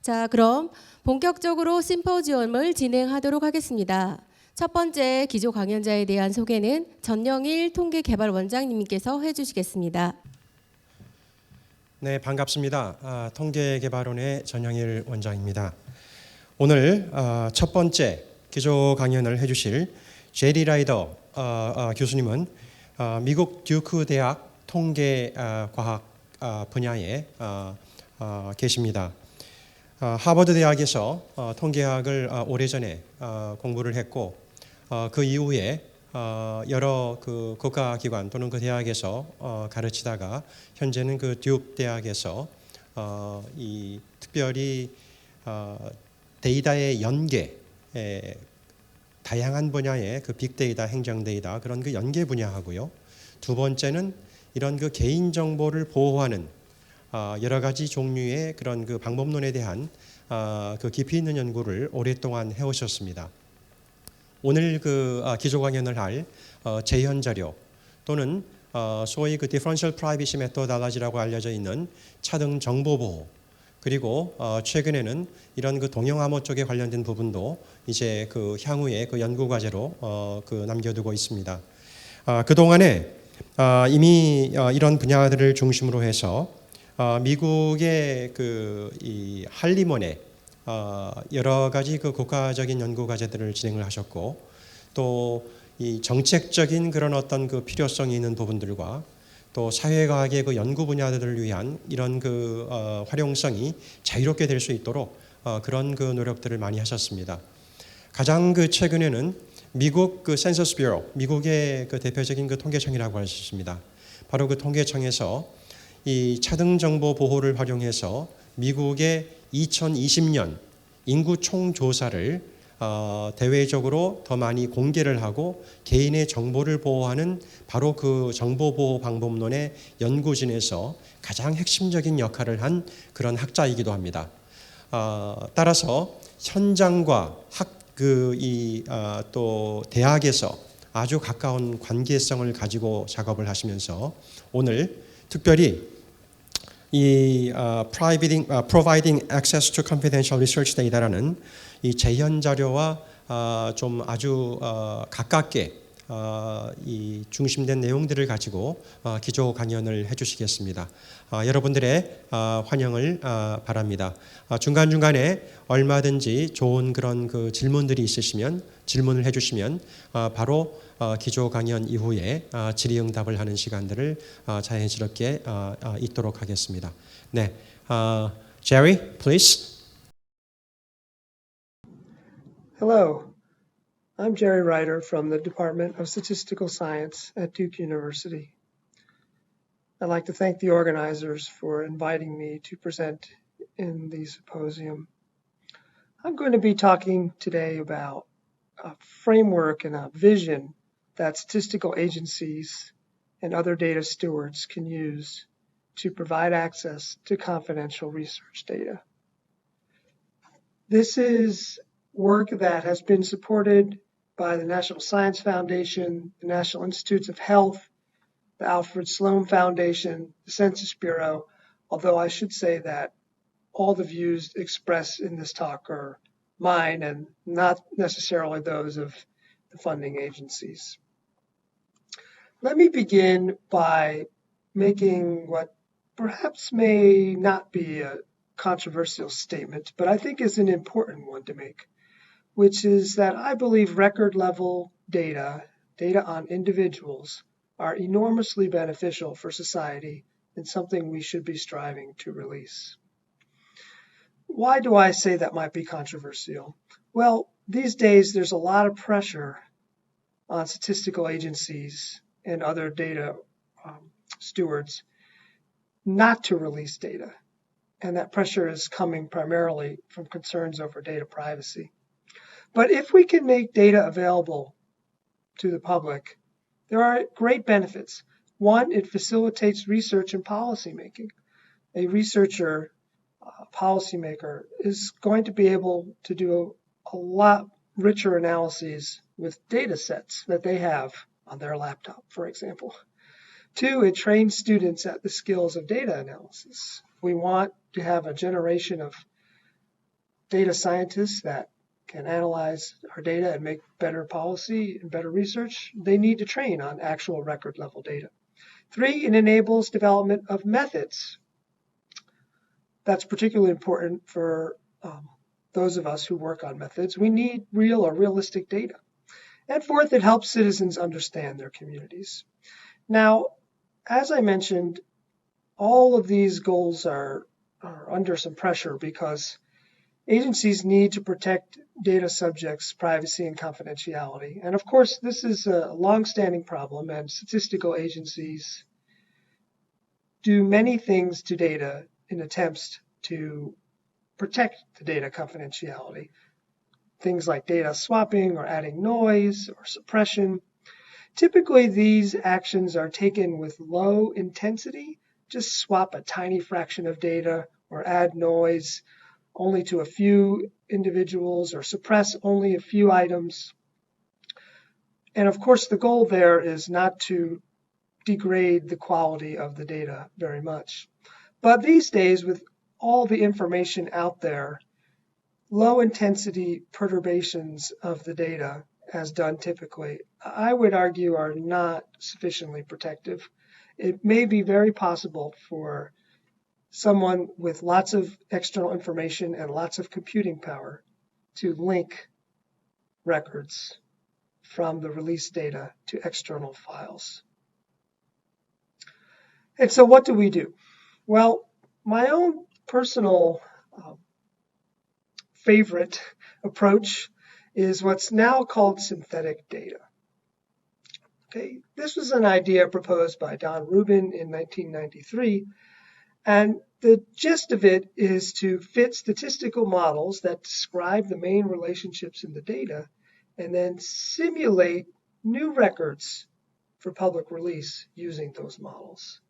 자, 그럼 본격적으로 심포지엄을 진행하도록 하겠습니다. 첫 번째 기조 강연자에 대한 소개는 전영일 통계개발원장님께서 해주시겠습니다. 네, 반갑습니다. 통계개발원의 전영일 원장입니다. 오늘 첫 번째 기조 강연을 해주실 제리 라이더 교수님은 미국 듀크 대학 통계과학 분야에 계십니다. 하버드 대학에서 통계학을 오래전에 공부를 했고 그 이후에 여러 그 국가기관 또는 그 대학에서 가르치다가 현재는 그 듀크 대학에서 이 특별히 데이터의 연계, 다양한 분야의 그 빅데이터, 행정데이터 그런 그 연계 분야하고요. 두 번째는 이런 그 개인 정보를 보호하는 여러 가지 종류의 그런 그 방법론에 대한 그 깊이 있는 연구를 오랫동안 해오셨습니다. 오늘 그 기조 강연을 할 재현 자료 또는 소위 그 Differential Privacy Methodology라고 알려져 있는 차등 정보 보호 그리고 최근에는 이런 그 동영암호 쪽에 관련된 부분도 이제 그 향후에 그 연구 과제로 그 남겨두고 있습니다. 그 동안에 이미 이런 분야들을 중심으로 해서 미국의 그 이 할리몬에 여러 가지 그 국가적인 연구 과제들을 진행을 하셨고 또 이 정책적인 그런 어떤 그 필요성이 있는 부분들과 또 사회과학의 그 연구 분야들을 위한 이런 그 활용성이 자유롭게 될 수 있도록 그런 그 노력들을 많이 하셨습니다. 가장 그 최근에는 미국 그 센서스 뷰로, 미국의 그 대표적인 그 통계청이라고 할 수 있습니다. 바로 그 통계청에서 이 차등 정보 보호를 활용해서 미국의 2020년 인구 총조사를 대외적으로 더 많이 공개를 하고 개인의 정보를 보호하는 바로 그 정보보호 방법론의 연구진에서 가장 핵심적인 역할을 한 그런 학자이기도 합니다. 따라서 현장과 또 대학에서 아주 가까운 관계성을 가지고 작업을 하시면서 오늘 특별히 이 providing access to confidential research data라는 이 재현 자료와 좀 아주 가깝게 이 중심된 내용들을 가지고 기조 강연을 해주시겠습니다. 여러분들의 환영을 바랍니다. 중간중간에 얼마든지 좋은 그런 그 질문들이 있으시면 질문을 해주시면 바로 기조 강연 이후에 질의응답을 하는 시간들을 자연스럽게 있도록 하겠습니다. 네, Jerry, please. Hello, I'm Jerry Ryder from the Department of Statistical Science at Duke University. I'd like to thank the organizers for inviting me to present in the symposium. I'm going to be talking today about a framework and a vision that statistical agencies and other data stewards can use to provide access to confidential research data. This is work that has been supported by the National Science Foundation, the National Institutes of Health, the Alfred Sloan Foundation, the Census Bureau, although I should say that all the views expressed in this talk are mine and not necessarily those of the funding agencies. Let me begin by making what perhaps may not be a controversial statement, but I think is an important one to make, which is that I believe record level data on individuals, are enormously beneficial for society and something we should be striving to release. Why do I say that might be controversial? Well, these days there's a lot of pressure on statistical agencies and other data stewards not to release data. And that pressure is coming primarily from concerns over data privacy. But if we can make data available to the public, there are great benefits. One, it facilitates research and policymaking. A researcher, policymaker, is going to be able to do a lot richer analyses with data sets that they have on their laptop, for example. Two, it trains students at the skills of data analysis. We want to have a generation of data scientists that can analyze our data and make better policy and better research, they need to train on actual record level data. 3, it enables development of methods. That's particularly important for those of us who work on methods. We need real or realistic data. And 4th, it helps citizens understand their communities. Now, as I mentioned, all of these goals are under some pressure because agencies need to protect data subjects' privacy and confidentiality. And of course, this is a long-standing problem, and statistical agencies do many things to data in attempts to protect the data confidentiality. Things like data swapping or adding noise or suppression. Typically, these actions are taken with low intensity. Just swap a tiny fraction of data or add noise only to a few individuals or suppress only a few items. And of course, the goal there is not to degrade the quality of the data very much. But these days, with all the information out there, low intensity perturbations of the data, as done typically, I would argue are not sufficiently protective. It may be very possible for someone with lots of external information and lots of computing power to link records from the release data to external files. And so what do we do? Well, my own personal favorite approach is what's now called synthetic data. Okay, this was an idea proposed by Don Rubin in 1993, and the gist of it is to fit statistical models that describe the main relationships in the data and then simulate new records for public release using those models.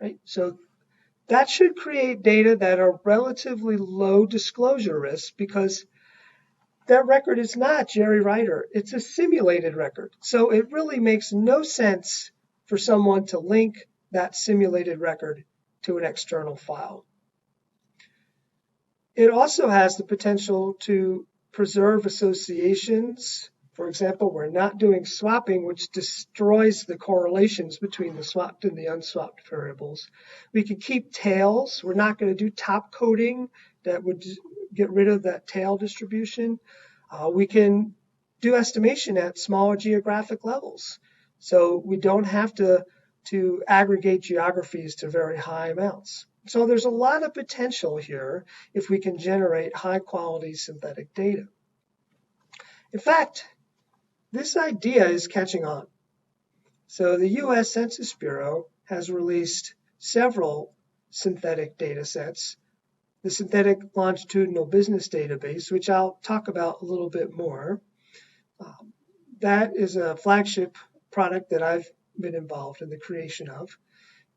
Right? So that should create data that are relatively low disclosure risk because that record is not Jerry Ryder. It's a simulated record. So it really makes no sense for someone to link that simulated record to an external file. It also has the potential to preserve associations. For example, we're not doing swapping, which destroys the correlations between the swapped and the unswapped variables. We can keep tails. We're not going to do top coding that would get rid of that tail distribution. We can do estimation at smaller geographic levels. So we don't have to aggregate geographies to very high amounts. So there's a lot of potential here if we can generate high quality synthetic data. In fact, this idea is catching on. So the US Census Bureau has released several synthetic data sets. The Synthetic Longitudinal Business Database, which I'll talk about a little bit more. That is a flagship product that I've been involved in the creation of.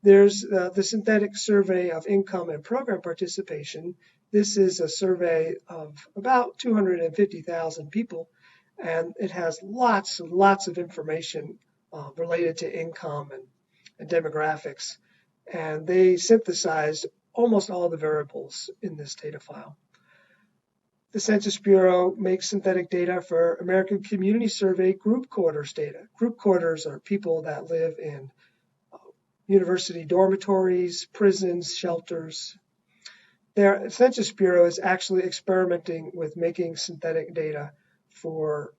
There's the Synthetic Survey of Income and Program Participation. This is a survey of about 250,000 people, and it has lots and lots of information related to income and demographics. And they synthesized almost all the variables in this data file. The Census Bureau makes synthetic data for American Community Survey group quarters data. Group quarters are people that live in university dormitories, prisons, shelters. The Census Bureau is actually experimenting with making synthetic data for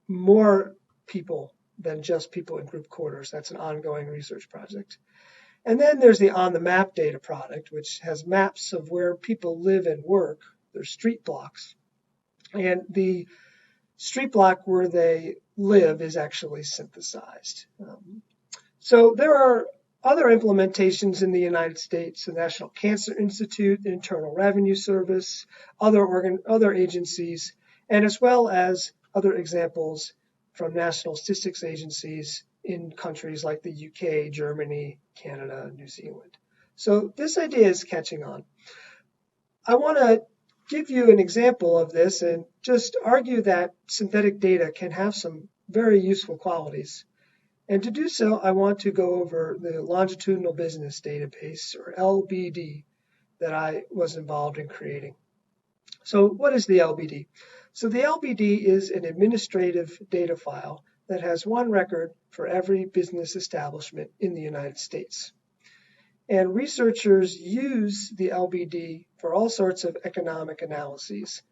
more people than just people in group quarters. That's an ongoing research project. And then there's the On the Map data product, which has maps of where people live and work. They're street blocks. And the street block where they live is actually synthesized. So there are other implementations in the United States, the National Cancer Institute, the Internal Revenue Service, other agencies, and as well as other examples from national statistics agencies in countries like the UK, Germany, Canada, New Zealand. So this idea is catching on. I want to give you an example of this and just argue that synthetic data can have some very useful qualities. And to do so, I want to go over the Longitudinal Business Database, or LBD, that I was involved in creating. So what is the LBD? So the LBD is an administrative data file that has one record for every business establishment in the United States. And researchers use the LBD for all sorts of economic analyses,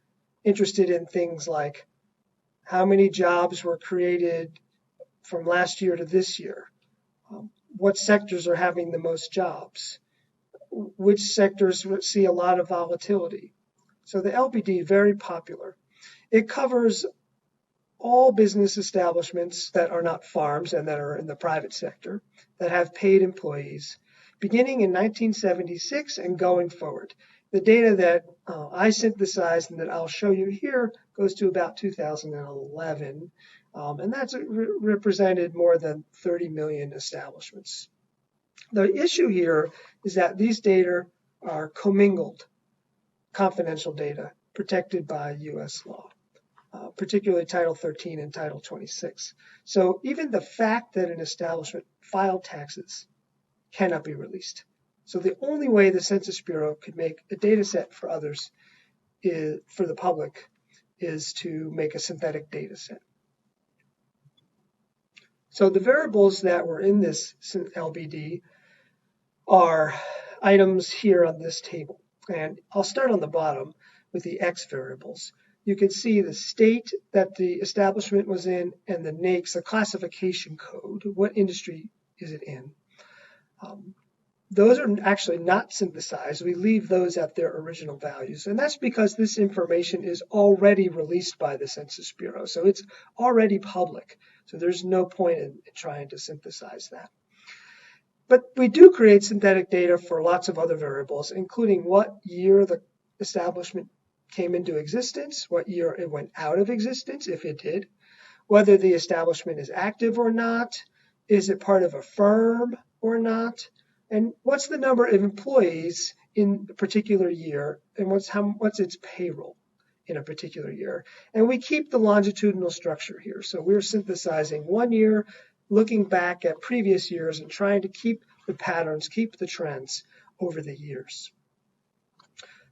interested in things like how many jobs were created from last year to this year, what sectors are having the most jobs, which sectors see a lot of volatility. So the LBD, very popular. It covers all business establishments that are not farms and that are in the private sector that have paid employees, beginning in 1976 and going forward. The data that I synthesized and that I'll show you here goes to about 2011, and that's represented more than 30 million establishments. The issue here is that these data are commingled, confidential data protected by US law, particularly Title 13 and Title 26. So even the fact that an establishment filed taxes cannot be released. So the only way the Census Bureau could make a data set for others, for the public, is to make a synthetic data set. So the variables that were in this LBD are items here on this table. And I'll start on the bottom with the X variables. You can see the state that the establishment was in and the NAICS, the classification code. What industry is it in? Those are actually not synthesized. We leave those at their original values. And that's because this information is already released by the Census Bureau. So it's already public. So there's no point in trying to synthesize that. But we do create synthetic data for lots of other variables, including what year the establishment came into existence, what year it went out of existence, if it did, whether the establishment is active or not, is it part of a firm or not, and what's the number of employees in a particular year, and what's its payroll in a particular year. And we keep the longitudinal structure here. So we're synthesizing 1 year, looking back at previous years and trying to keep the patterns, keep the trends over the years.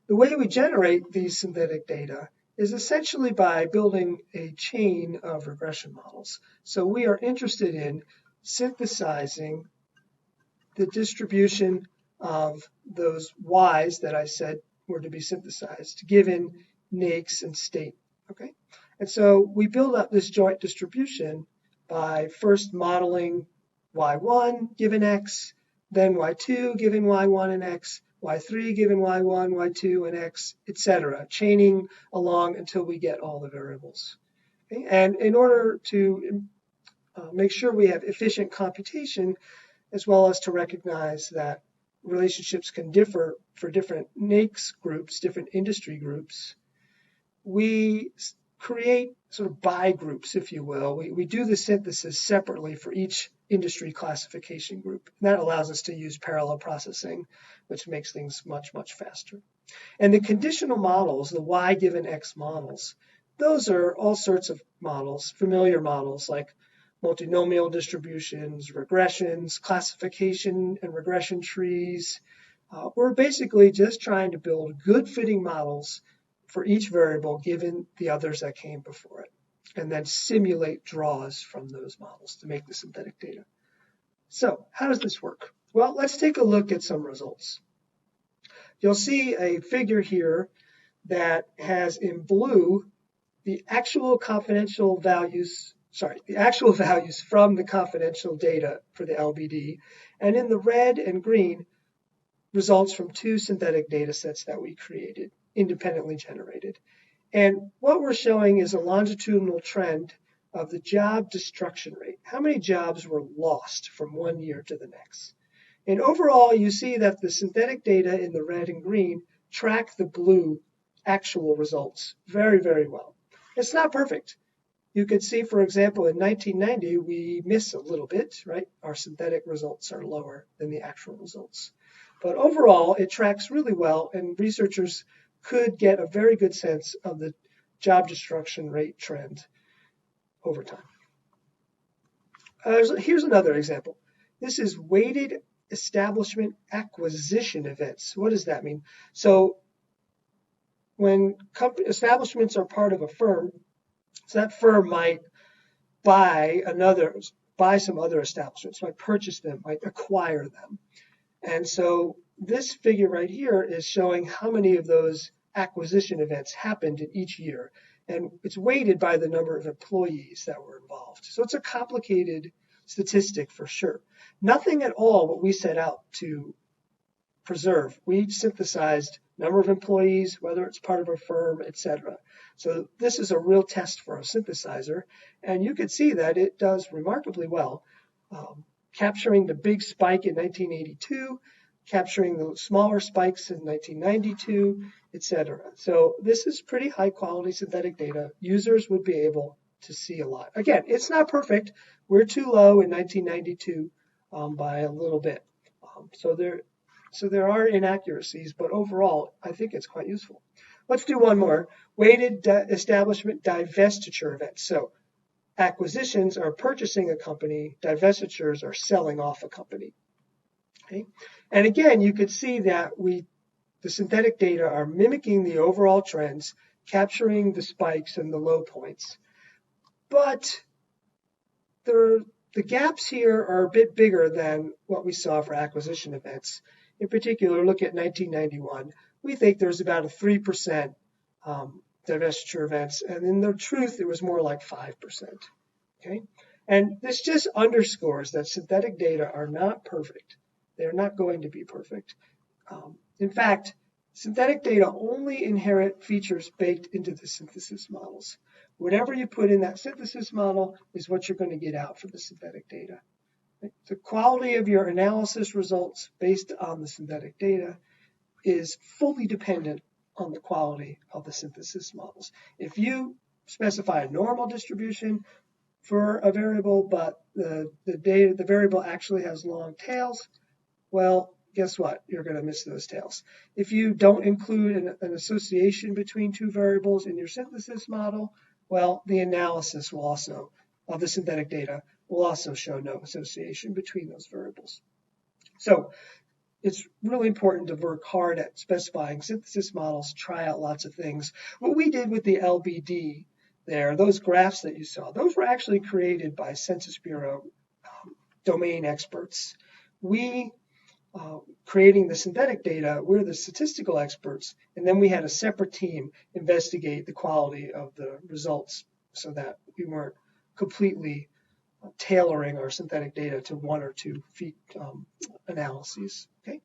The way we generate these synthetic data is essentially by building a chain of regression models. So we are interested in synthesizing the distribution of those Ys that I said were to be synthesized, given NAICS and state. Okay? And so we build up this joint distribution by first modeling Y1 given X, then Y2 given Y1 and X, Y3 given Y1, Y2 and X, etc., chaining along until we get all the variables. Okay? And in order to make sure we have efficient computation, as well as to recognize that relationships can differ for different NAICS groups, different industry groups, we create sort of by groups, if you will. We do the synthesis separately for each industry classification group. And that allows us to use parallel processing, which makes things much, much faster. And the conditional models, the Y given X models, those are all sorts of models, familiar models like multinomial distributions, regressions, classification and regression trees. We're basically just trying to build good fitting models for each variable given the others that came before it, and then simulate draws from those models to make the synthetic data. So how does this work? Well, let's take a look at some results. You'll see a figure here that has in blue the actual values from the confidential data for the LBD, and in the red and green, results from two synthetic data sets that we created, independently generated. And what we're showing is a longitudinal trend of the job destruction rate. How many jobs were lost from 1 year to the next? And overall, you see that the synthetic data in the red and green track the blue actual results very, very well. It's not perfect. You could see, for example, in 1990, we miss a little bit, right? Our synthetic results are lower than the actual results. But overall, it tracks really well, and researchers could get a very good sense of the job destruction rate trend over time. Here's another example. This is weighted establishment acquisition events. What does that mean? So when establishments are part of a firm, so that firm might buy some other establishments, might purchase them, might acquire them. And so this figure right here is showing how many of those acquisition events happened in each year. And it's weighted by the number of employees that were involved. So it's a complicated statistic for sure. Nothing at all what we set out to preserve. We synthesized number of employees, whether it's part of a firm, etc. So this is a real test for a synthesizer. And you can see that it does remarkably well, capturing the big spike in 1982, capturing the smaller spikes in 1992, etc. So this is pretty high quality synthetic data. Users would be able to see a lot. Again, it's not perfect. We're too low in 1992 by a little bit. So there are inaccuracies, but overall, I think it's quite useful. Let's do one more. Weighted establishment divestiture events. So acquisitions are purchasing a company, divestitures are selling off a company. Okay? And again, you could see that the synthetic data are mimicking the overall trends, capturing the spikes and the low points. But the gaps here are a bit bigger than what we saw for acquisition events. In particular, look at 1991. We think there's about a 3% divestiture events, and in the truth, it was more like 5%. Okay? And this just underscores that synthetic data are not perfect. They're not going to be perfect. In fact, synthetic data only inherit features baked into the synthesis models. Whatever you put in that synthesis model is what you're going to get out for the synthetic data. The quality of your analysis results based on the synthetic data is fully dependent on the quality of the synthesis models. If you specify a normal distribution for a variable, but the variable actually has long tails, well, guess what? You're going to miss those tails. If you don't include an association between two variables in your synthesis model, well, the analysis will also, of the synthetic data, will also show no association between those variables. So it's really important to work hard at specifying synthesis models, try out lots of things. What we did with the LBD there, those graphs that you saw, those were actually created by Census Bureau domain experts. We, creating the synthetic data, we're the statistical experts, and then we had a separate team investigate the quality of the results so that we weren't completely tailoring our synthetic data to one or two analyses. Okay,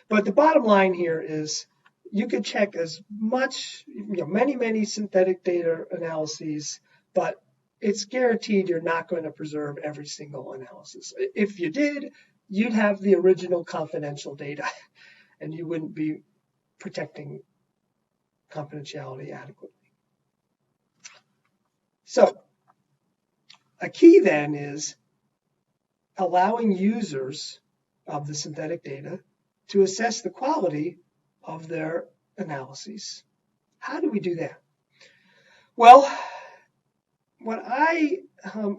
but the bottom line here is you could check as much, many synthetic data analyses, but it's guaranteed you're not going to preserve every single analysis. If you did, you'd have the original confidential data, and you wouldn't be protecting confidentiality adequately. So a key then is allowing users of the synthetic data to assess the quality of their analyses. How do we do that? Well, what I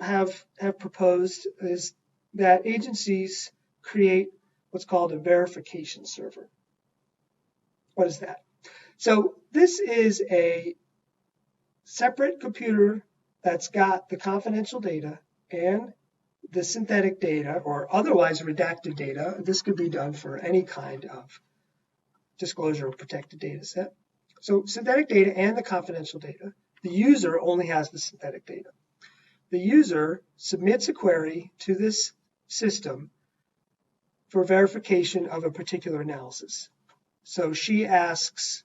have proposed is that agencies create what's called a verification server. What is that? So this is a separate computer that's got the confidential data and the synthetic data or otherwise redacted data. This could be done for any kind of disclosure of protected data set. So synthetic data and the confidential data. The user only has the synthetic data. The user submits a query to this system for verification of a particular analysis. So she asks,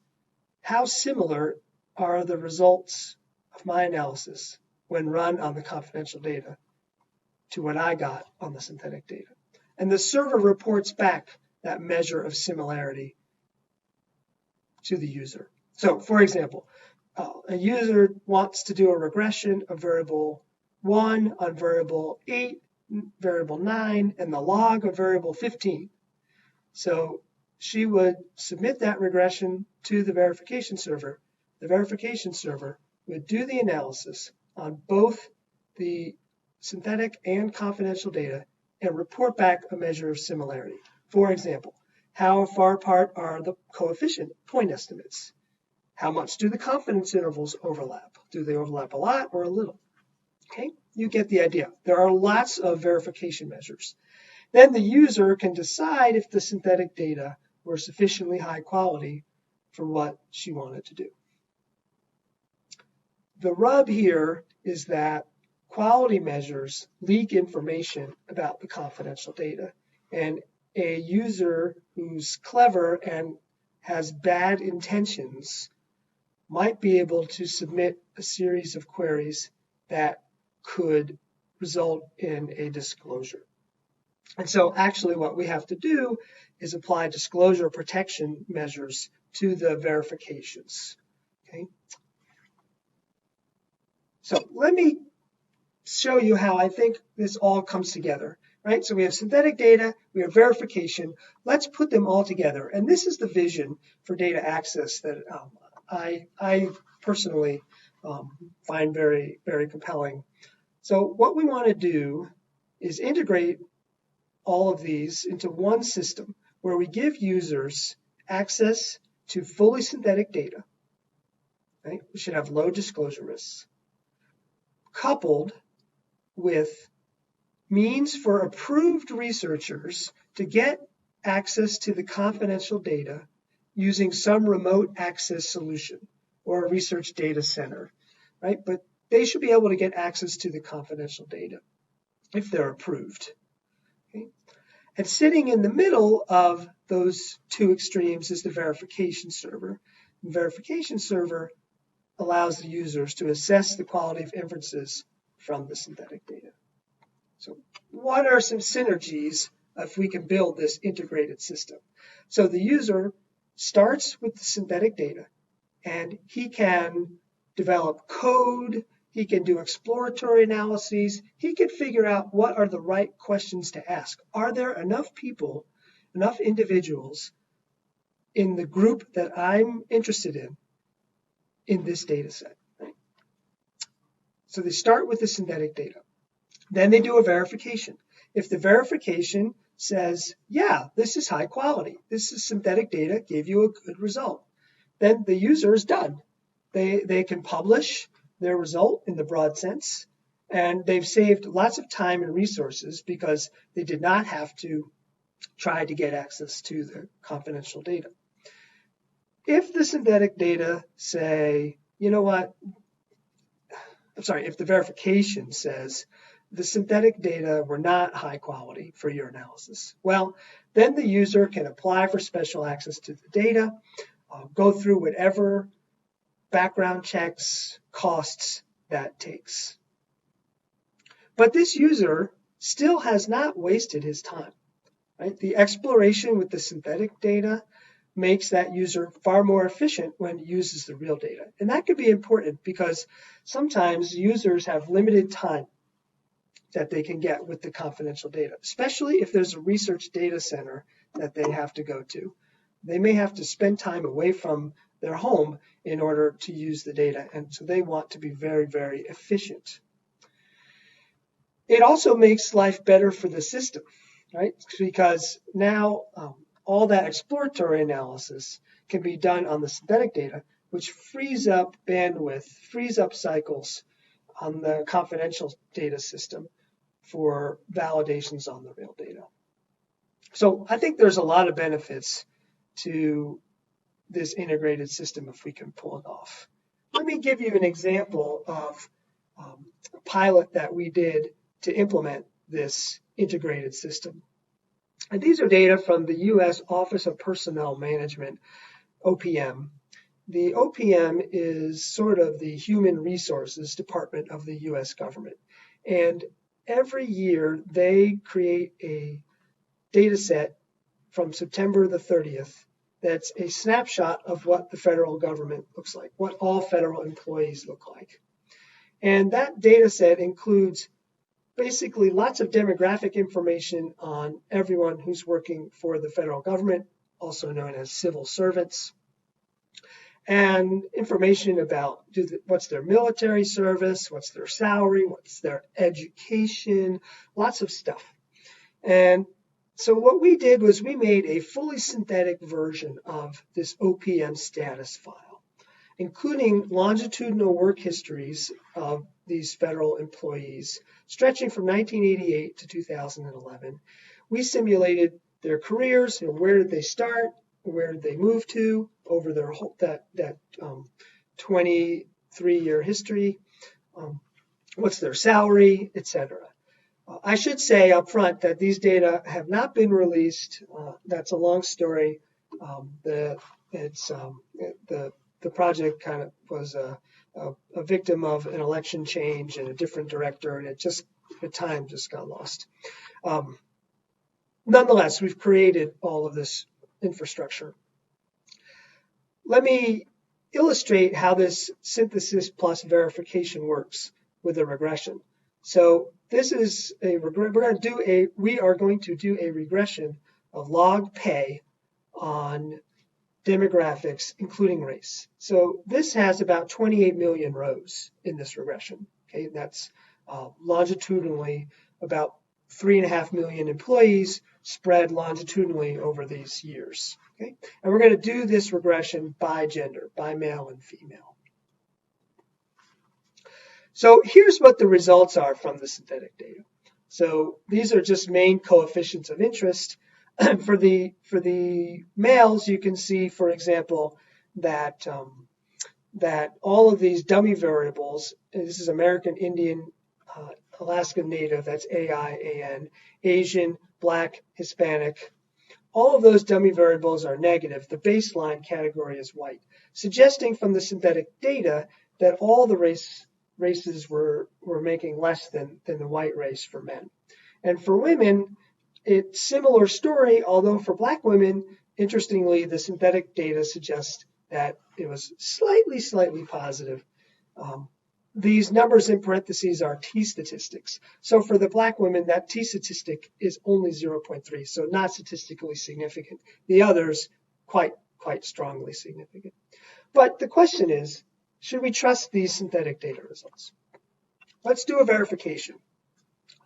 how similar are the results of my analysis when run on the confidential data to what I got on the synthetic data? And the server reports back that measure of similarity to the user. So for example, a user wants to do a regression of variable 1 on variable 8, variable 9, and the log of variable 15. So she would submit that regression to the verification server. The verification server would do the analysis on both the synthetic and confidential data and report back a measure of similarity. For example, how far apart are the coefficient point estimates? How much do the confidence intervals overlap? Do they overlap a lot or a little? Okay, you get the idea. There are lots of verification measures. Then the user can decide if the synthetic data were sufficiently high quality for what she wanted to do. The rub here is that quality measures leak information about the confidential data, and a user who's clever and has bad intentions might be able to submit a series of queries that could result in a disclosure. And so actually what we have to do is apply disclosure protection measures to the verifications. Okay? So let me show you how I think this all comes together, right? So we have synthetic data, we have verification. Let's put them all together. And this is the vision for data access that I personally find very, very compelling. So what we want to do is integrate all of these into one system where we give users access to fully synthetic data, right? We should have low disclosure risks, coupled with means for approved researchers to get access to the confidential data using some remote access solution or a research data center, right? But they should be able to get access to the confidential data if they're approved. Okay? And sitting in the middle of those two extremes is the verification server. The verification server allows the users to assess the quality of inferences from the synthetic data. So what are some synergies if we can build this integrated system? So the user starts with the synthetic data, and he can develop code, he can do exploratory analyses, he can figure out what are the right questions to ask. Are there enough people, enough individuals in the group that I'm interested in this data set? Right? So they start with the synthetic data. Then they do a verification. If the verification says, yeah, this is high quality, this is synthetic data, gave you a good result, then the user is done. They can publish their result in the broad sense, and they've saved lots of time and resources because they did not have to try to get access to the confidential data. If the synthetic data say, you know what, if the verification says the synthetic data were not high quality for your analysis, well, then the user can apply for special access to the data, go through whatever background checks, costs that takes. But this user still has not wasted his time, right? The exploration with the synthetic data makes that user far more efficient when he uses the real data. And that could be important because sometimes users have limited time that they can get with the confidential data, especially if there's a research data center that they have to go to. They may have to spend time away from their home in order to use the data, and so they want to be very, very efficient. It also makes life better for the system, right? Because now all that exploratory analysis can be done on the synthetic data, which frees up bandwidth, frees up cycles on the confidential data system for validations on the real data. So I think there's a lot of benefits to this integrated system if we can pull it off. Let me give you an example of a pilot that we did to implement this integrated system. And these are data from the U.S. Office of Personnel Management, OPM. The OPM is sort of the human resources department of the U.S. government. And every year they create a data set from September the 30th that's a snapshot of what the federal government looks like, what all federal employees look like. And that data set includes basically lots of demographic information on everyone who's working for the federal government, also known as civil servants, and information about what's their military service, what's their salary, what's their education, lots of stuff. And so what we did was we made a fully synthetic version of this OPM status file. including longitudinal work histories of these federal employees stretching from 1988 to 2011. We simulated their careers, where did they start, where did they move to over their whole, that 23-year history, what's their salary, etc. I should say up front that these data have not been released. That's a long story. The project kind of was a victim of an election change and a different director, and the time just got lost. Nonetheless, we've created all of this infrastructure. Let me illustrate how this synthesis plus verification works with a regression. So this is we are going to do a regression of log pay on demographics, including race. So this has about 28 million rows in this regression. Okay, that's longitudinally about 3.5 million employees spread longitudinally over these years. Okay, and we're going to do this regression by gender, by male and female. So here's what the results are from the synthetic data. So these are just main coefficients of interest. For the males, you can see, for example, that all of these dummy variables, and this is American Indian, Alaska Native, that's AIAN, Asian, Black, Hispanic, all of those dummy variables are negative. The baseline category is white, suggesting from the synthetic data that all the races were making less than the white race for men. And for women, it's similar story, although for Black women, interestingly, the synthetic data suggests that it was slightly positive. These numbers in parentheses are t-statistics. So for the Black women, that t-statistic is only 0.3, so not statistically significant. The others, quite strongly significant. But the question is, should we trust these synthetic data results? Let's do a verification.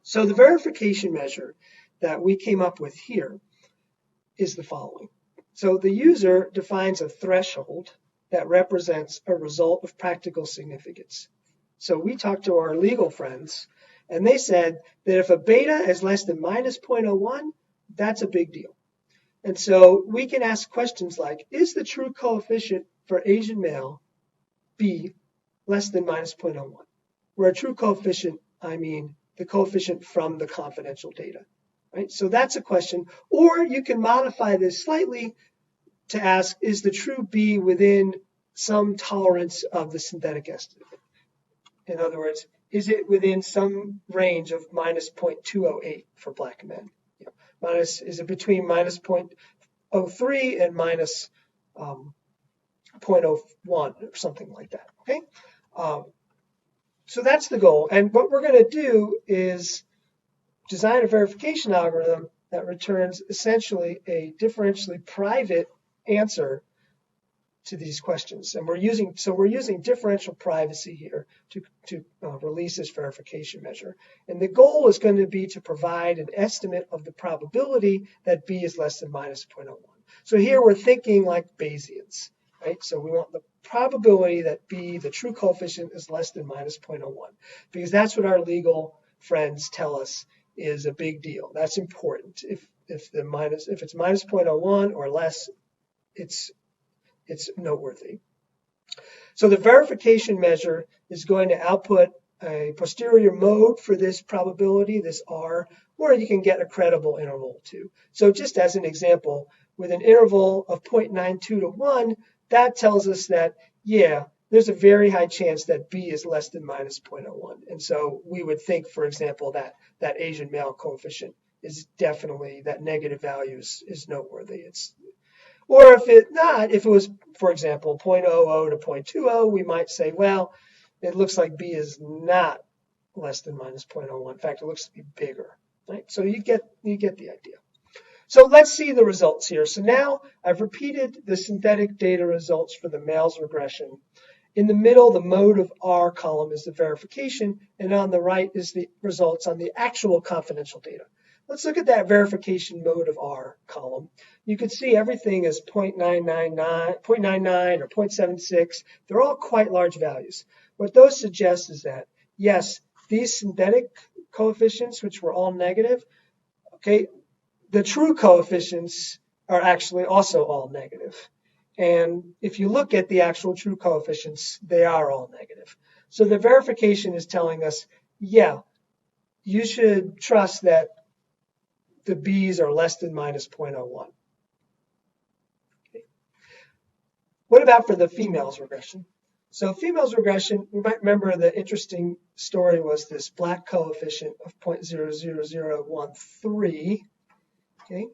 So the verification measure that we came up with here is the following. So the user defines a threshold that represents a result of practical significance. So we talked to our legal friends, and they said that if a beta is less than minus 0.01, that's a big deal. And so we can ask questions like, is the true coefficient for Asian male B less than minus 0.01? Where a true coefficient, I mean the coefficient from the confidential data. Right? So that's a question. Or you can modify this slightly to ask, is the true B within some tolerance of the synthetic estimate? In other words, is it within some range of minus 0.208 for Black men? Is it between minus 0.03 and minus 0.01 or something like that? Okay. So that's the goal. And what we're going to do is design a verification algorithm that returns essentially a differentially private answer to these questions. And we're using differential privacy here to release this verification measure. And the goal is going to be to provide an estimate of the probability that B is less than minus 0.01. So here we're thinking like Bayesians, right? So we want the probability that B, the true coefficient, is less than minus 0.01, because that's what our legal friends tell us is a big deal. That's important. If it's minus 0.01 or less, it's noteworthy. So the verification measure is going to output a posterior mode for this probability, this R, or you can get a credible interval too. So just as an example, with an interval of 0.92 to 1, that tells us that, yeah, there's a very high chance that B is less than minus 0.01. And so we would think, for example, that Asian male coefficient is definitely, that negative value is noteworthy. Or if it was, for example, 0.00 to 0.20, we might say, well, it looks like B is not less than minus 0.01. In fact, it looks to be bigger, right? So you get the idea. So let's see the results here. So now I've repeated the synthetic data results for the males regression. In the middle, the mode of R column is the verification, and on the right is the results on the actual confidential data. Let's look at that verification mode of R column. You can see everything is 0.999, 0.99 or 0.76. They're all quite large values. What those suggest is that, yes, these synthetic coefficients, which were all negative, okay, the true coefficients are actually also all negative. And if you look at the actual true coefficients, they are all negative. So the verification is telling us, yeah, you should trust that the B's are less than minus 0.01. Okay. What about for the females regression? So females regression, you might remember the interesting story was this black coefficient of 0.00013. Okay.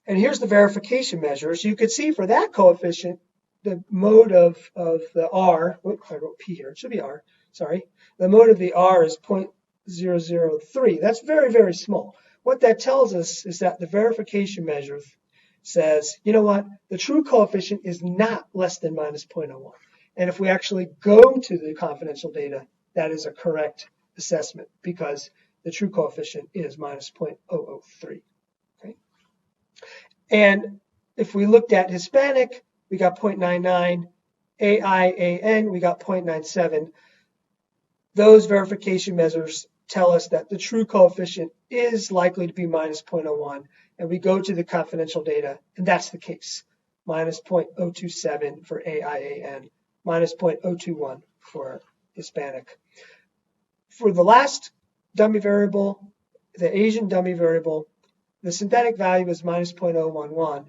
And here's the verification measures. You could see for that coefficient, the mode of the R, I wrote P here, it should be R, sorry. The mode of the R is 0.003. That's very, very small. What that tells us is that the verification measure says, you know what, the true coefficient is not less than minus 0.01. And if we actually go to the confidential data, that is a correct assessment because the true coefficient is minus 0.003. Okay? And if we looked at Hispanic, we got 0.99, AIAN, we got 0.97. Those verification measures tell us that the true coefficient is likely to be minus 0.01, and we go to the confidential data, and that's the case. Minus 0.027 for AIAN, minus 0.021 for Hispanic. For the last dummy variable, the Asian dummy variable, the synthetic value is minus 0.011.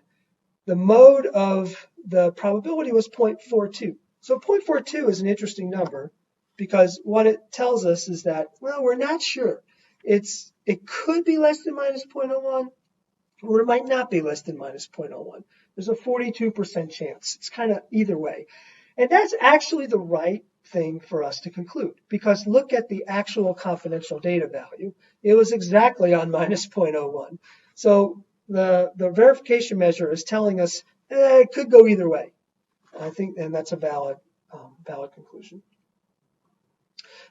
The mode of the probability was 0.42. So 0.42 is an interesting number because what it tells us is that, well, we're not sure. It could be less than minus 0.01, or it might not be less than minus 0.01. There's a 42% chance. It's kind of either way. And that's actually the right thing for us to conclude because look at the actual confidential data value. It was exactly on minus 0.01. So the verification measure is telling us it could go either way. I think, and that's a valid conclusion.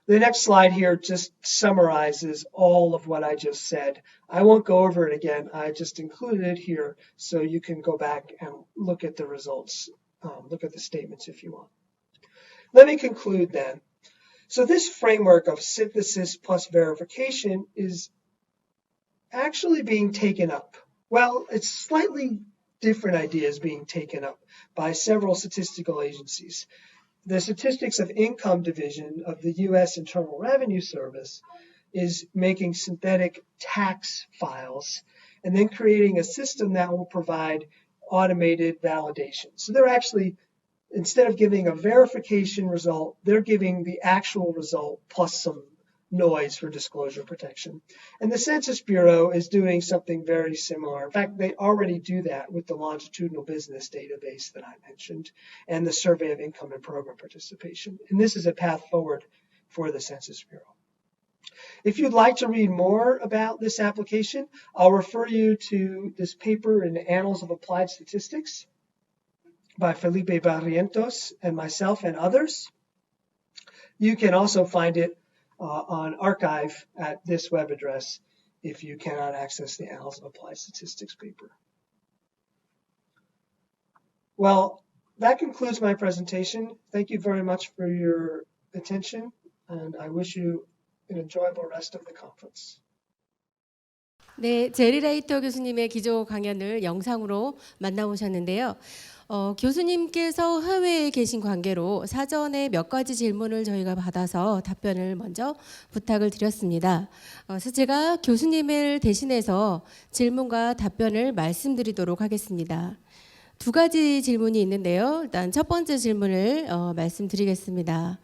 The next slide here just summarizes all of what I just said. I won't go over it again. I just included it here so you can go back and look at the results, look at the statements if you want. Let me conclude then. So this framework of synthesis plus verification is actually being taken up. Well, it's slightly different ideas being taken up by several statistical agencies. The Statistics of Income Division of the U.S. Internal Revenue Service is making synthetic tax files and then creating a system that will provide automated validation. So they're actually, instead of giving a verification result, they're giving the actual result plus some noise for disclosure protection. And the Census Bureau is doing something very similar. In fact, they already do that with the longitudinal business database that I mentioned and the survey of income and program participation. And this is a path forward for the Census Bureau. If you'd like to read more about this application, I'll refer you to this paper in the Annals of Applied Statistics by Felipe Barrientos and myself and others. You can also find it on archive at this web address if you cannot access the Annals of Applied Statistics paper. Well, that concludes my presentation. Thank you very much for your attention, and I wish you an enjoyable rest of the conference. 네, 제리 라이터 교수님의 기조 강연을 영상으로 만나보셨는데요. 교수님께서 해외에 계신 관계로 사전에 몇 가지 질문을 저희가 받아서 답변을 먼저 부탁을 드렸습니다. 그래서 제가 교수님을 대신해서 질문과 답변을 말씀드리도록 하겠습니다. 두 가지 질문이 있는데요. 일단 첫 번째 질문을 말씀드리겠습니다.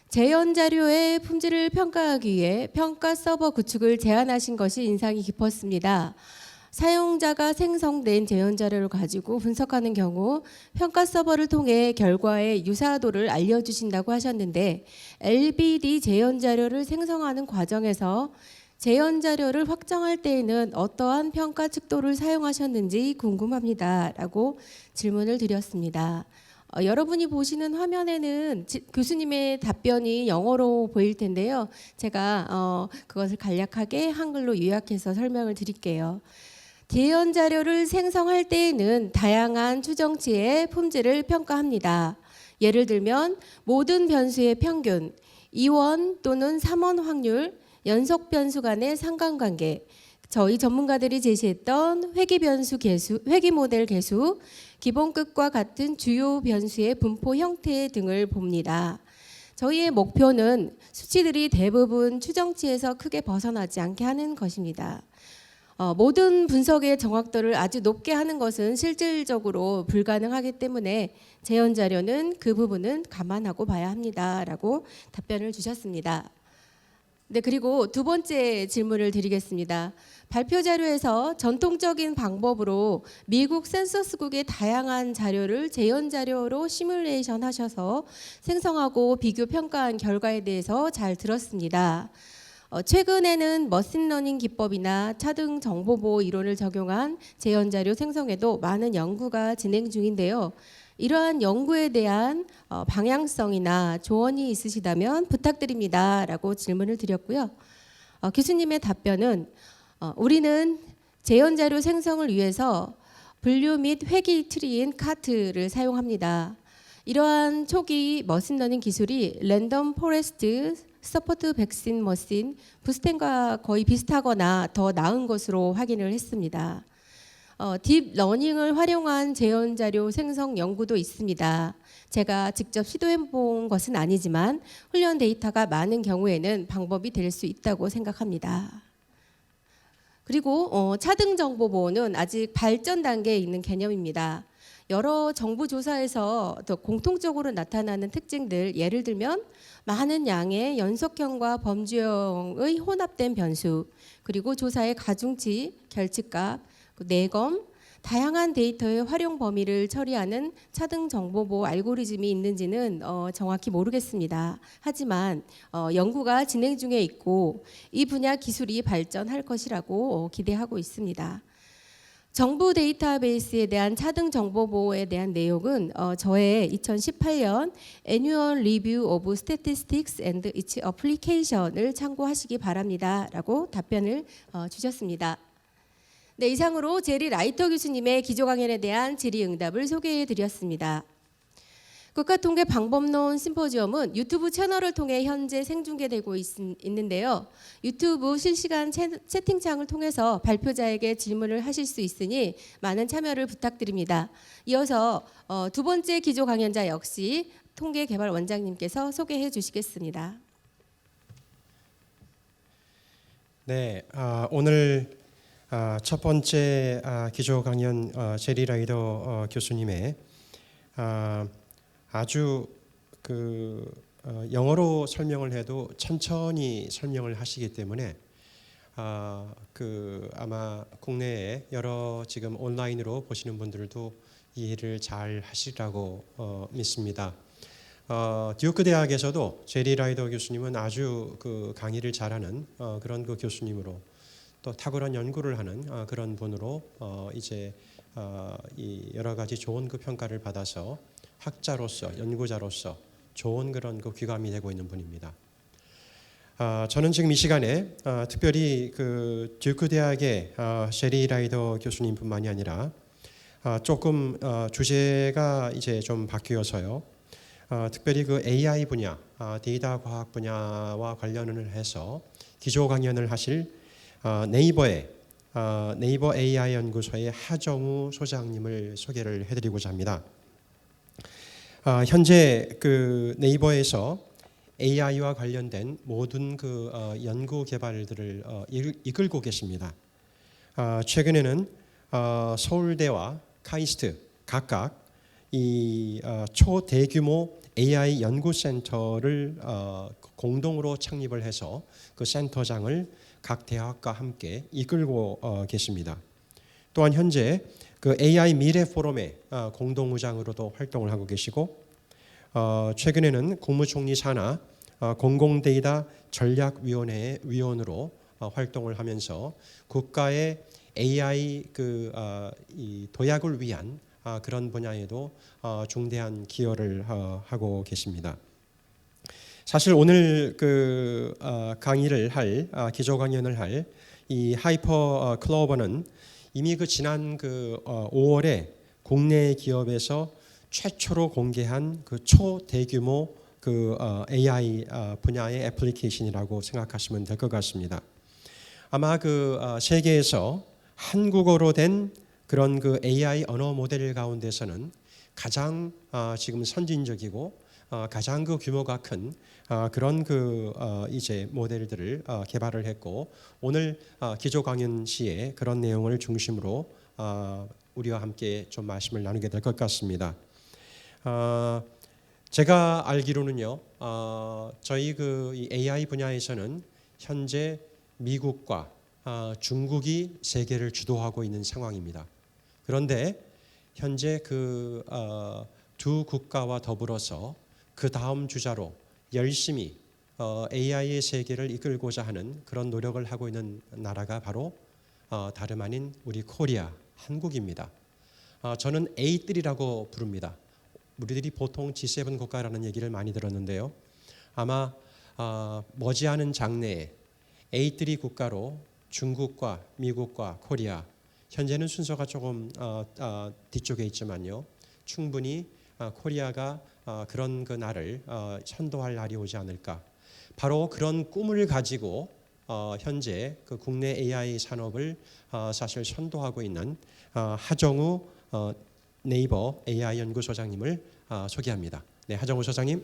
재현 자료의 품질을 평가하기 위해 평가 서버 구축을 제안하신 것이 인상이 깊었습니다. 사용자가 생성된 재현 자료를 가지고 분석하는 경우 평가 서버를 통해 결과의 유사도를 알려주신다고 하셨는데 LBD 재현 자료를 생성하는 과정에서 재현 자료를 확정할 때에는 어떠한 평가 측도를 사용하셨는지 궁금합니다. 라고 질문을 드렸습니다. 여러분이 보시는 화면에는 교수님의 답변이 영어로 보일 텐데요. 제가 그것을 간략하게 한글로 요약해서 설명을 드릴게요. 재현 자료를 생성할 때에는 다양한 추정치의 품질을 평가합니다. 예를 들면 모든 변수의 평균, 2원 또는 3원 확률, 연속 변수 간의 상관관계, 저희 전문가들이 제시했던 회귀 변수 개수, 회귀 모델 개수, 기본 끝과 같은 주요 변수의 분포 형태 등을 봅니다. 저희의 목표는 수치들이 대부분 추정치에서 크게 벗어나지 않게 하는 것입니다. 모든 분석의 정확도를 아주 높게 하는 것은 실질적으로 불가능하기 때문에 재현 자료는 그 부분은 감안하고 봐야 합니다라고 답변을 주셨습니다. 네, 그리고 두 번째 질문을 드리겠습니다. 발표 자료에서 전통적인 방법으로 미국 센서스국의 다양한 자료를 재현 자료로 시뮬레이션 하셔서 생성하고 비교 평가한 결과에 대해서 잘 들었습니다. 최근에는 머신러닝 기법이나 차등 정보보호 이론을 적용한 재현 자료 생성에도 많은 연구가 진행 중인데요. 이러한 연구에 대한 방향성이나 조언이 있으시다면 부탁드립니다 라고 질문을 드렸고요. 교수님의 답변은 우리는 재현 자료 생성을 위해서 분류 및 회귀 트리인 카트를 사용합니다. 이러한 초기 머신러닝 기술이 랜덤 포레스트 서포트 백신 머신 부스텐과 거의 비슷하거나 더 나은 것으로 확인을 했습니다. 딥러닝을 활용한 재현 자료 생성 연구도 있습니다. 제가 직접 시도해 본 것은 아니지만 훈련 데이터가 많은 경우에는 방법이 될 수 있다고 생각합니다. 그리고 차등 정보 보호는 아직 발전 단계에 있는 개념입니다. 여러 정부 조사에서 더 공통적으로 나타나는 특징들, 예를 들면 많은 양의 연속형과 범주형의 혼합된 변수, 그리고 조사의 가중치, 결집값, 내검, 다양한 데이터의 활용 범위를 처리하는 차등 정보보호 알고리즘이 있는지는 정확히 모르겠습니다. 하지만 연구가 진행 중에 있고 이 분야 기술이 발전할 것이라고 기대하고 있습니다. 정부 데이터베이스에 대한 차등 정보 보호에 대한 내용은 저의 2018년 Annual Review of Statistics and its Application을 참고하시기 바랍니다라고 답변을 주셨습니다. 네, 이상으로 제리 라이터 교수님의 기조 강연에 대한 질의응답을 소개해드렸습니다. 국가통계방법론 심포지엄은 유튜브 채널을 통해 현재 생중계되고 있는데요. 유튜브 실시간 채팅창을 통해서 발표자에게 질문을 하실 수 있으니 많은 참여를 부탁드립니다. 이어서 두 번째 기조 강연자 역시 통계개발원장님께서 소개해 주시겠습니다. 네, 오늘 첫 번째 기조 강연 제리 라이더 교수님의 아주 영어로 설명을 해도 천천히 설명을 하시기 때문에 아마 국내에 여러 지금 온라인으로 보시는 분들도 이해를 잘 하시라고 믿습니다. 듀크 대학에서도 제리 라이더 교수님은 아주 강의를 잘하는 그런 교수님으로 또 탁월한 연구를 하는 그런 분으로 이제 이 여러 가지 좋은 평가를 받아서 학자로서 연구자로서 좋은 그런 귀감이 되고 있는 분입니다. 저는 지금 이 시간에 특별히 듀크 대학의 제리 라이더 교수님뿐만이 아니라 조금 주제가 이제 좀 바뀌어서요. 특별히 AI 분야, 데이터 과학 분야와 관련을 해서 기조 강연을 하실 네이버 AI 연구소의 하정우 소장님을 소개를 해드리고자 합니다. 현재 네이버에서 AI와 관련된 모든 연구 개발들을 이끌고 계십니다. 최근에는 서울대와 카이스트 각각 이 초대규모 AI 연구센터를 공동으로 창립을 해서 그 센터장을 각 대학과 함께 이끌고 계십니다. 또한 현재 AI 미래 포럼의 공동의장으로도 활동을 하고 계시고 최근에는 국무총리 산하 공공데이터 전략위원회의 위원으로 활동을 하면서 국가의 AI 이 도약을 위한 그런 분야에도 중대한 기여를 하고 계십니다. 사실 오늘 강의를 할 기조 강연을 할 이 하이퍼 클로버는 이미 지난 5월에 국내 기업에서 최초로 공개한 초대규모 AI 분야의 애플리케이션이라고 생각하시면 될 것 같습니다. 아마 세계에서 한국어로 된 그런 AI 언어 모델 가운데서는 가장 지금 선진적이고 가장 규모가 큰 그런 이제 모델들을 개발을 했고, 오늘 기조 강연 시에 그런 내용을 중심으로 우리와 함께 좀 말씀을 나누게 될 것 같습니다. 제가 알기로는요, 저희 이 AI 분야에서는 현재 미국과 중국이 세계를 주도하고 있는 상황입니다. 그런데 현재 두 국가와 더불어서 그 다음 주자로 열심히 AI의 세계를 이끌고자 하는 그런 노력을 하고 있는 나라가 바로 다름 아닌 우리 코리아, 한국입니다. 저는 A3라고 부릅니다. 우리들이 보통 G7 국가라는 얘기를 많이 들었는데요. 아마 머지않은 장래에 A3 국가로 중국과 미국과 코리아, 현재는 순서가 조금 뒤쪽에 있지만요, 충분히 코리아가 그런 날을 선도할 날이 오지 않을까. 바로 그런 꿈을 가지고 현재 국내 AI 산업을 사실 선도하고 있는 하정우 네이버 AI 연구소장님을 소개합니다. 네, 하정우 소장님.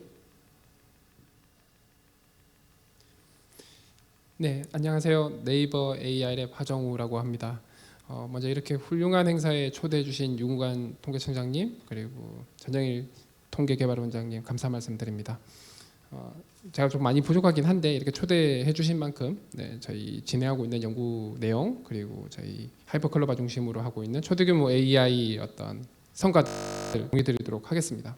네, 안녕하세요. 네이버 AI 랩 하정우라고 합니다. 먼저 이렇게 훌륭한 행사에 초대해 주신 유관관 통계청장님, 그리고 전정일 통계개발원장님 감사 말씀드립니다. 제가 좀 많이 부족하긴 한데 이렇게 초대해 주신 만큼 저희 진행하고 있는 연구 내용, 그리고 저희 하이퍼클로바 중심으로 하고 있는 초대규모 AI 어떤 성과들을 공유드리도록 하겠습니다.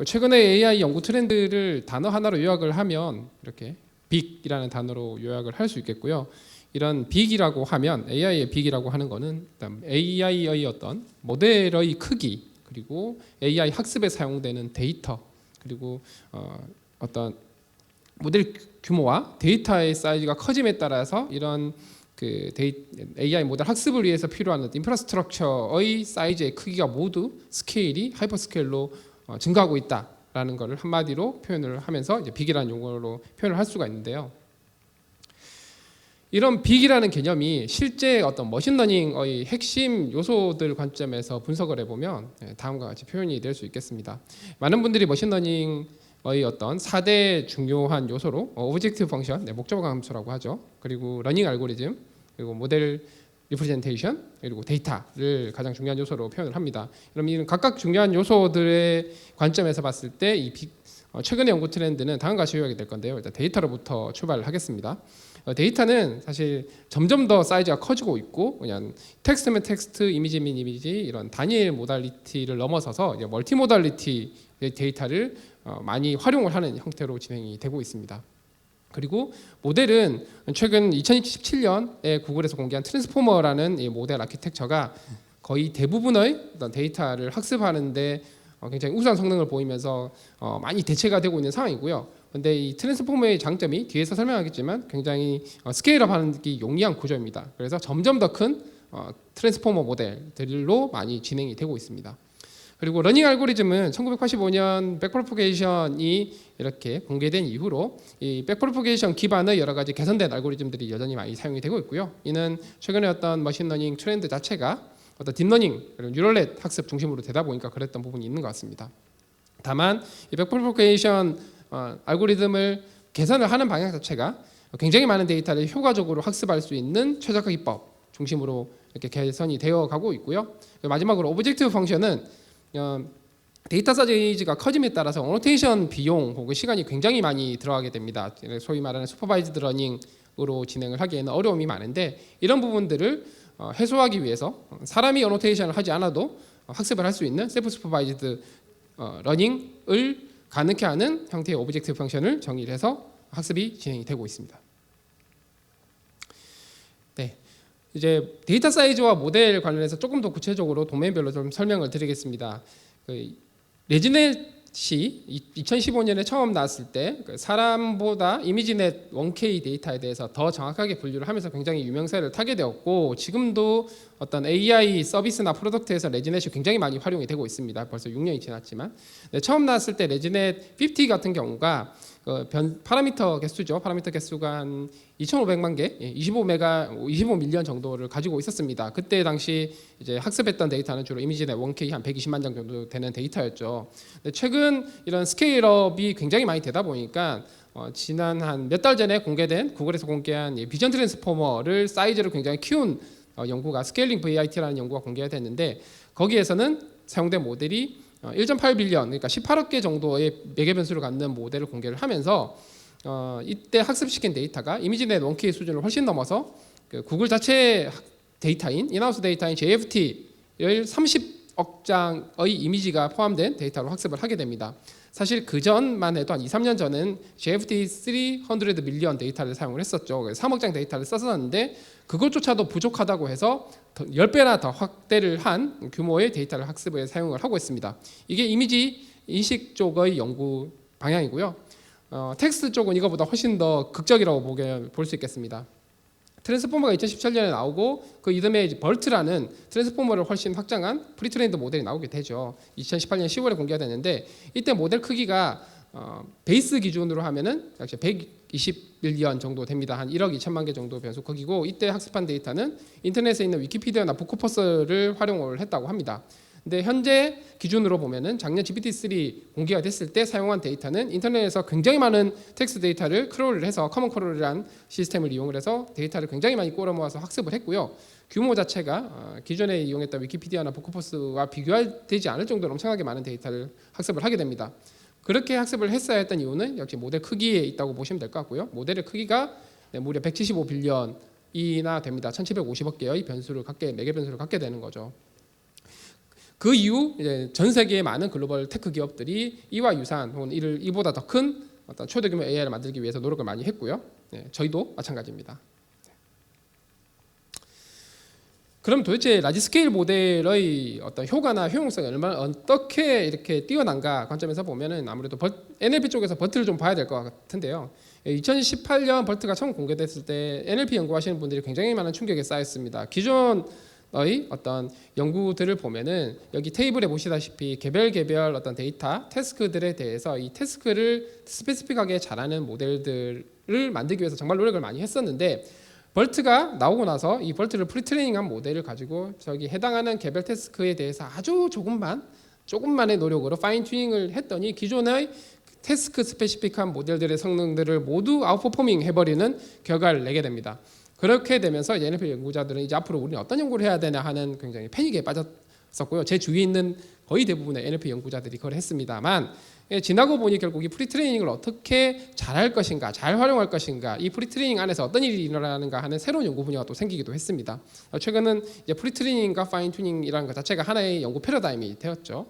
최근에 AI 연구 트렌드를 단어 하나로 요약을 하면 이렇게 빅이라는 단어로 요약을 할 수 있겠고요. 이런 빅이라고 하면, AI의 빅이라고 하는 거는 AI의 어떤 모델의 크기, 그리고 AI 학습에 사용되는 데이터, 그리고 어떤 모델 규모와 데이터의 사이즈가 커짐에 따라서 이런 AI 모델 학습을 위해서 필요한 인프라스트럭처의 사이즈의 크기가 모두 스케일이 하이퍼 스케일로 증가하고 있다라는 것을 한마디로 표현을 하면서 이제 빅이라는 용어로 표현을 할 수가 있는데요. 이런 빅이라는 개념이 실제 어떤 머신러닝의 핵심 요소들 관점에서 분석을 해보면 다음과 같이 표현이 될 수 있겠습니다. 많은 분들이 머신러닝의 어떤 4대 중요한 요소로 오브젝티브 펑션, 목적어 함수라고 하죠. 그리고 러닝 알고리즘, 그리고 모델 리프레젠테이션, 그리고 데이터를 가장 중요한 요소로 표현을 합니다. 그럼 이런 각각 중요한 요소들의 관점에서 봤을 때 이 최근의 연구 트렌드는 다음과 같이 요약이 될 건데요. 일단 데이터로부터 출발을 하겠습니다. 데이터는 사실 점점 더 사이즈가 커지고 있고, 그냥 텍스트면 텍스트, 이미지면 이미지, 이런 단일 모달리티를 넘어서서 이제 멀티 모달리티 데이터를 많이 활용을 하는 형태로 진행이 되고 있습니다. 그리고 모델은 최근 2017년에 구글에서 공개한 트랜스포머라는 이 모델 아키텍처가 거의 대부분의 어떤 데이터를 학습하는데 굉장히 우수한 성능을 보이면서 많이 대체가 되고 있는 상황이고요. 근데 이 트랜스포머의 장점이 뒤에서 설명하겠지만 굉장히 스케일업하는 게 용이한 구조입니다. 그래서 점점 더 큰 트랜스포머 모델들로 많이 진행이 되고 있습니다. 그리고 러닝 알고리즘은 1985년 백프로포게이션이 이렇게 공개된 이후로 이 백프로포게이션 기반의 여러 가지 개선된 알고리즘들이 여전히 많이 사용이 되고 있고요. 이는 최근에 어떤 머신러닝 트렌드 자체가 어떤 딥러닝, 그리고 뉴럴넷 학습 중심으로 되다 보니까 그랬던 부분이 있는 것 같습니다. 다만 이 백프로포게이션 알고리즘을 개선을 하는 방향 자체가 굉장히 많은 데이터를 효과적으로 학습할 수 있는 최적화 기법 중심으로 이렇게 개선이 되어 가고 있고요. 마지막으로 오브젝티브 펑션은 데이터 사이즈가 커짐에 따라서 어노테이션 비용 혹은 시간이 굉장히 많이 들어가게 됩니다. 소위 말하는 슈퍼바이즈드 러닝으로 진행을 하기에는 어려움이 많은데, 이런 부분들을 해소하기 위해서 사람이 어노테이션을 하지 않아도 학습을 할 수 있는 셀프 슈퍼바이즈드 러닝을 가능케 하는 형태의 오브젝티브 펑션을 정의를 해서 학습이 진행이 되고 있습니다. 네, 이제 데이터 사이즈와 모델 관련해서 조금 더 구체적으로 도메인별로 좀 설명을 드리겠습니다. 레지넷이 2015년에 처음 나왔을 때 사람보다 이미지넷 1K 데이터에 대해서 더 정확하게 분류를 하면서 굉장히 유명세를 타게 되었고, 지금도 어떤 AI 서비스나 프로덕트에서 레지넷이 굉장히 많이 활용이 되고 있습니다. 벌써 6년이 지났지만, 처음 나왔을 때 레지넷 50 같은 경우가 파라미터 개수죠. 파라미터 개수가 한 2,500만 개, 25밀리언 정도를 가지고 있었습니다. 그때 당시 이제 학습했던 데이터는 주로 이미지넷 1K 한 120만 장 정도 되는 데이터였죠. 근데 최근 이런 스케일업이 굉장히 많이 되다 보니까 지난 한 몇 달 전에 공개된, 구글에서 공개한 비전 트랜스포머를 사이즈를 굉장히 키운 연구가 스케일링 VIT라는 연구가 공개가 됐는데, 거기에서는 사용된 모델이 1.8빌리언, 그러니까 18억 개 정도의 매개 변수를 갖는 모델을 공개를 하면서 이때 학습시킨 데이터가 이미지넷 1K 수준을 훨씬 넘어서 그 구글 자체 데이터인 인하우스 데이터인 JFT를 30억 장의 이미지가 포함된 데이터로 학습을 하게 됩니다. 사실 그 전만 해도 한 2, 3년 전은 JFT 300 밀리언 데이터를 사용을 했었죠. 3억 장 데이터를 썼었는데 그것조차도 부족하다고 해서 10배나 더 확대를 한 규모의 데이터를 학습에 사용을 하고 있습니다. 이게 이미지 인식 쪽의 연구 방향이고요. 텍스트 쪽은 이거보다 훨씬 더 극적이라고 볼 수 있겠습니다. 트랜스포머가 2017년에 나오고 그 이듬해 이제 벌트라는 트랜스포머를 훨씬 확장한 프리트레인드 모델이 나오게 되죠. 2018년 10월에 공개가 됐는데, 이때 모델 크기가 베이스 기준으로 하면은 약 120밀리언 정도 됩니다. 한 1억 2천만 개 정도 변수 크기고, 이때 학습한 데이터는 인터넷에 있는 위키피디아나 북코퍼스를 활용을 했다고 합니다. 근데 현재 기준으로 보면은 작년 GPT-3 공개가 됐을 때 사용한 데이터는 인터넷에서 굉장히 많은 텍스트 데이터를 크롤을 해서 커먼 크롤이라는 시스템을 이용을 해서 데이터를 굉장히 많이 꼬아 모아서 학습을 했고요. 규모 자체가 기존에 이용했던 위키피디아나 북코퍼스와 비교되지 않을 정도로 엄청나게 많은 데이터를 학습을 하게 됩니다. 그렇게 학습을 했어야 했던 이유는 역시 모델 크기에 있다고 보시면 될 것 같고요. 모델의 크기가 무려 175빌리언이나 됩니다. 1750억 개의 변수를 매개 변수를 갖게 되는 거죠. 그 이후 이제 전 세계의 많은 글로벌 테크 기업들이 이와 유사한 혹은 이보다 더 큰 어떤 초대규모 AI를 만들기 위해서 노력을 많이 했고요. 저희도 마찬가지입니다. 그럼 도대체 라지 스케일 모델의 어떤 효과나 효용성이 어떻게 이렇게 뛰어난가 관점에서 보면은 아무래도 NLP 쪽에서 버트를 좀 봐야 될 것 같은데요. 2018년 버트가 처음 공개됐을 때 NLP 연구하시는 분들이 굉장히 많은 충격에 쌓였습니다. 기존의 어떤 연구들을 보면은 여기 테이블에 보시다시피 개별 어떤 데이터 태스크들에 대해서 이 태스크를 스페시픽하게 잘하는 모델들을 만들기 위해서 정말 노력을 많이 했었는데, 벌트가 나오고 나서 이 벌트를 프리트레이닝한 모델을 가지고 저기 해당하는 개별 태스크에 대해서 아주 조금만의 노력으로 파인 튜닝을 했더니 기존의 태스크 스페시픽한 모델들의 성능들을 모두 아웃퍼포밍 해버리는 결과를 내게 됩니다. 그렇게 되면서 이제 NLP 연구자들은 이제 앞으로 우리는 어떤 연구를 해야 되나 하는 굉장히 패닉에 빠졌었고요. 제 주위에 있는 거의 대부분의 NLP 연구자들이 그걸 했습니다만, 지나고 보니 결국 이 프리트레이닝을 어떻게 잘할 것인가, 잘 활용할 것인가, 이 프리트레이닝 안에서 어떤 일이 일어나는가 하는 새로운 연구 분야가 또 생기기도 했습니다. 최근은 이제 프리트레이닝과 파인 튜닝이라는 것 자체가 하나의 연구 패러다임이 되었죠.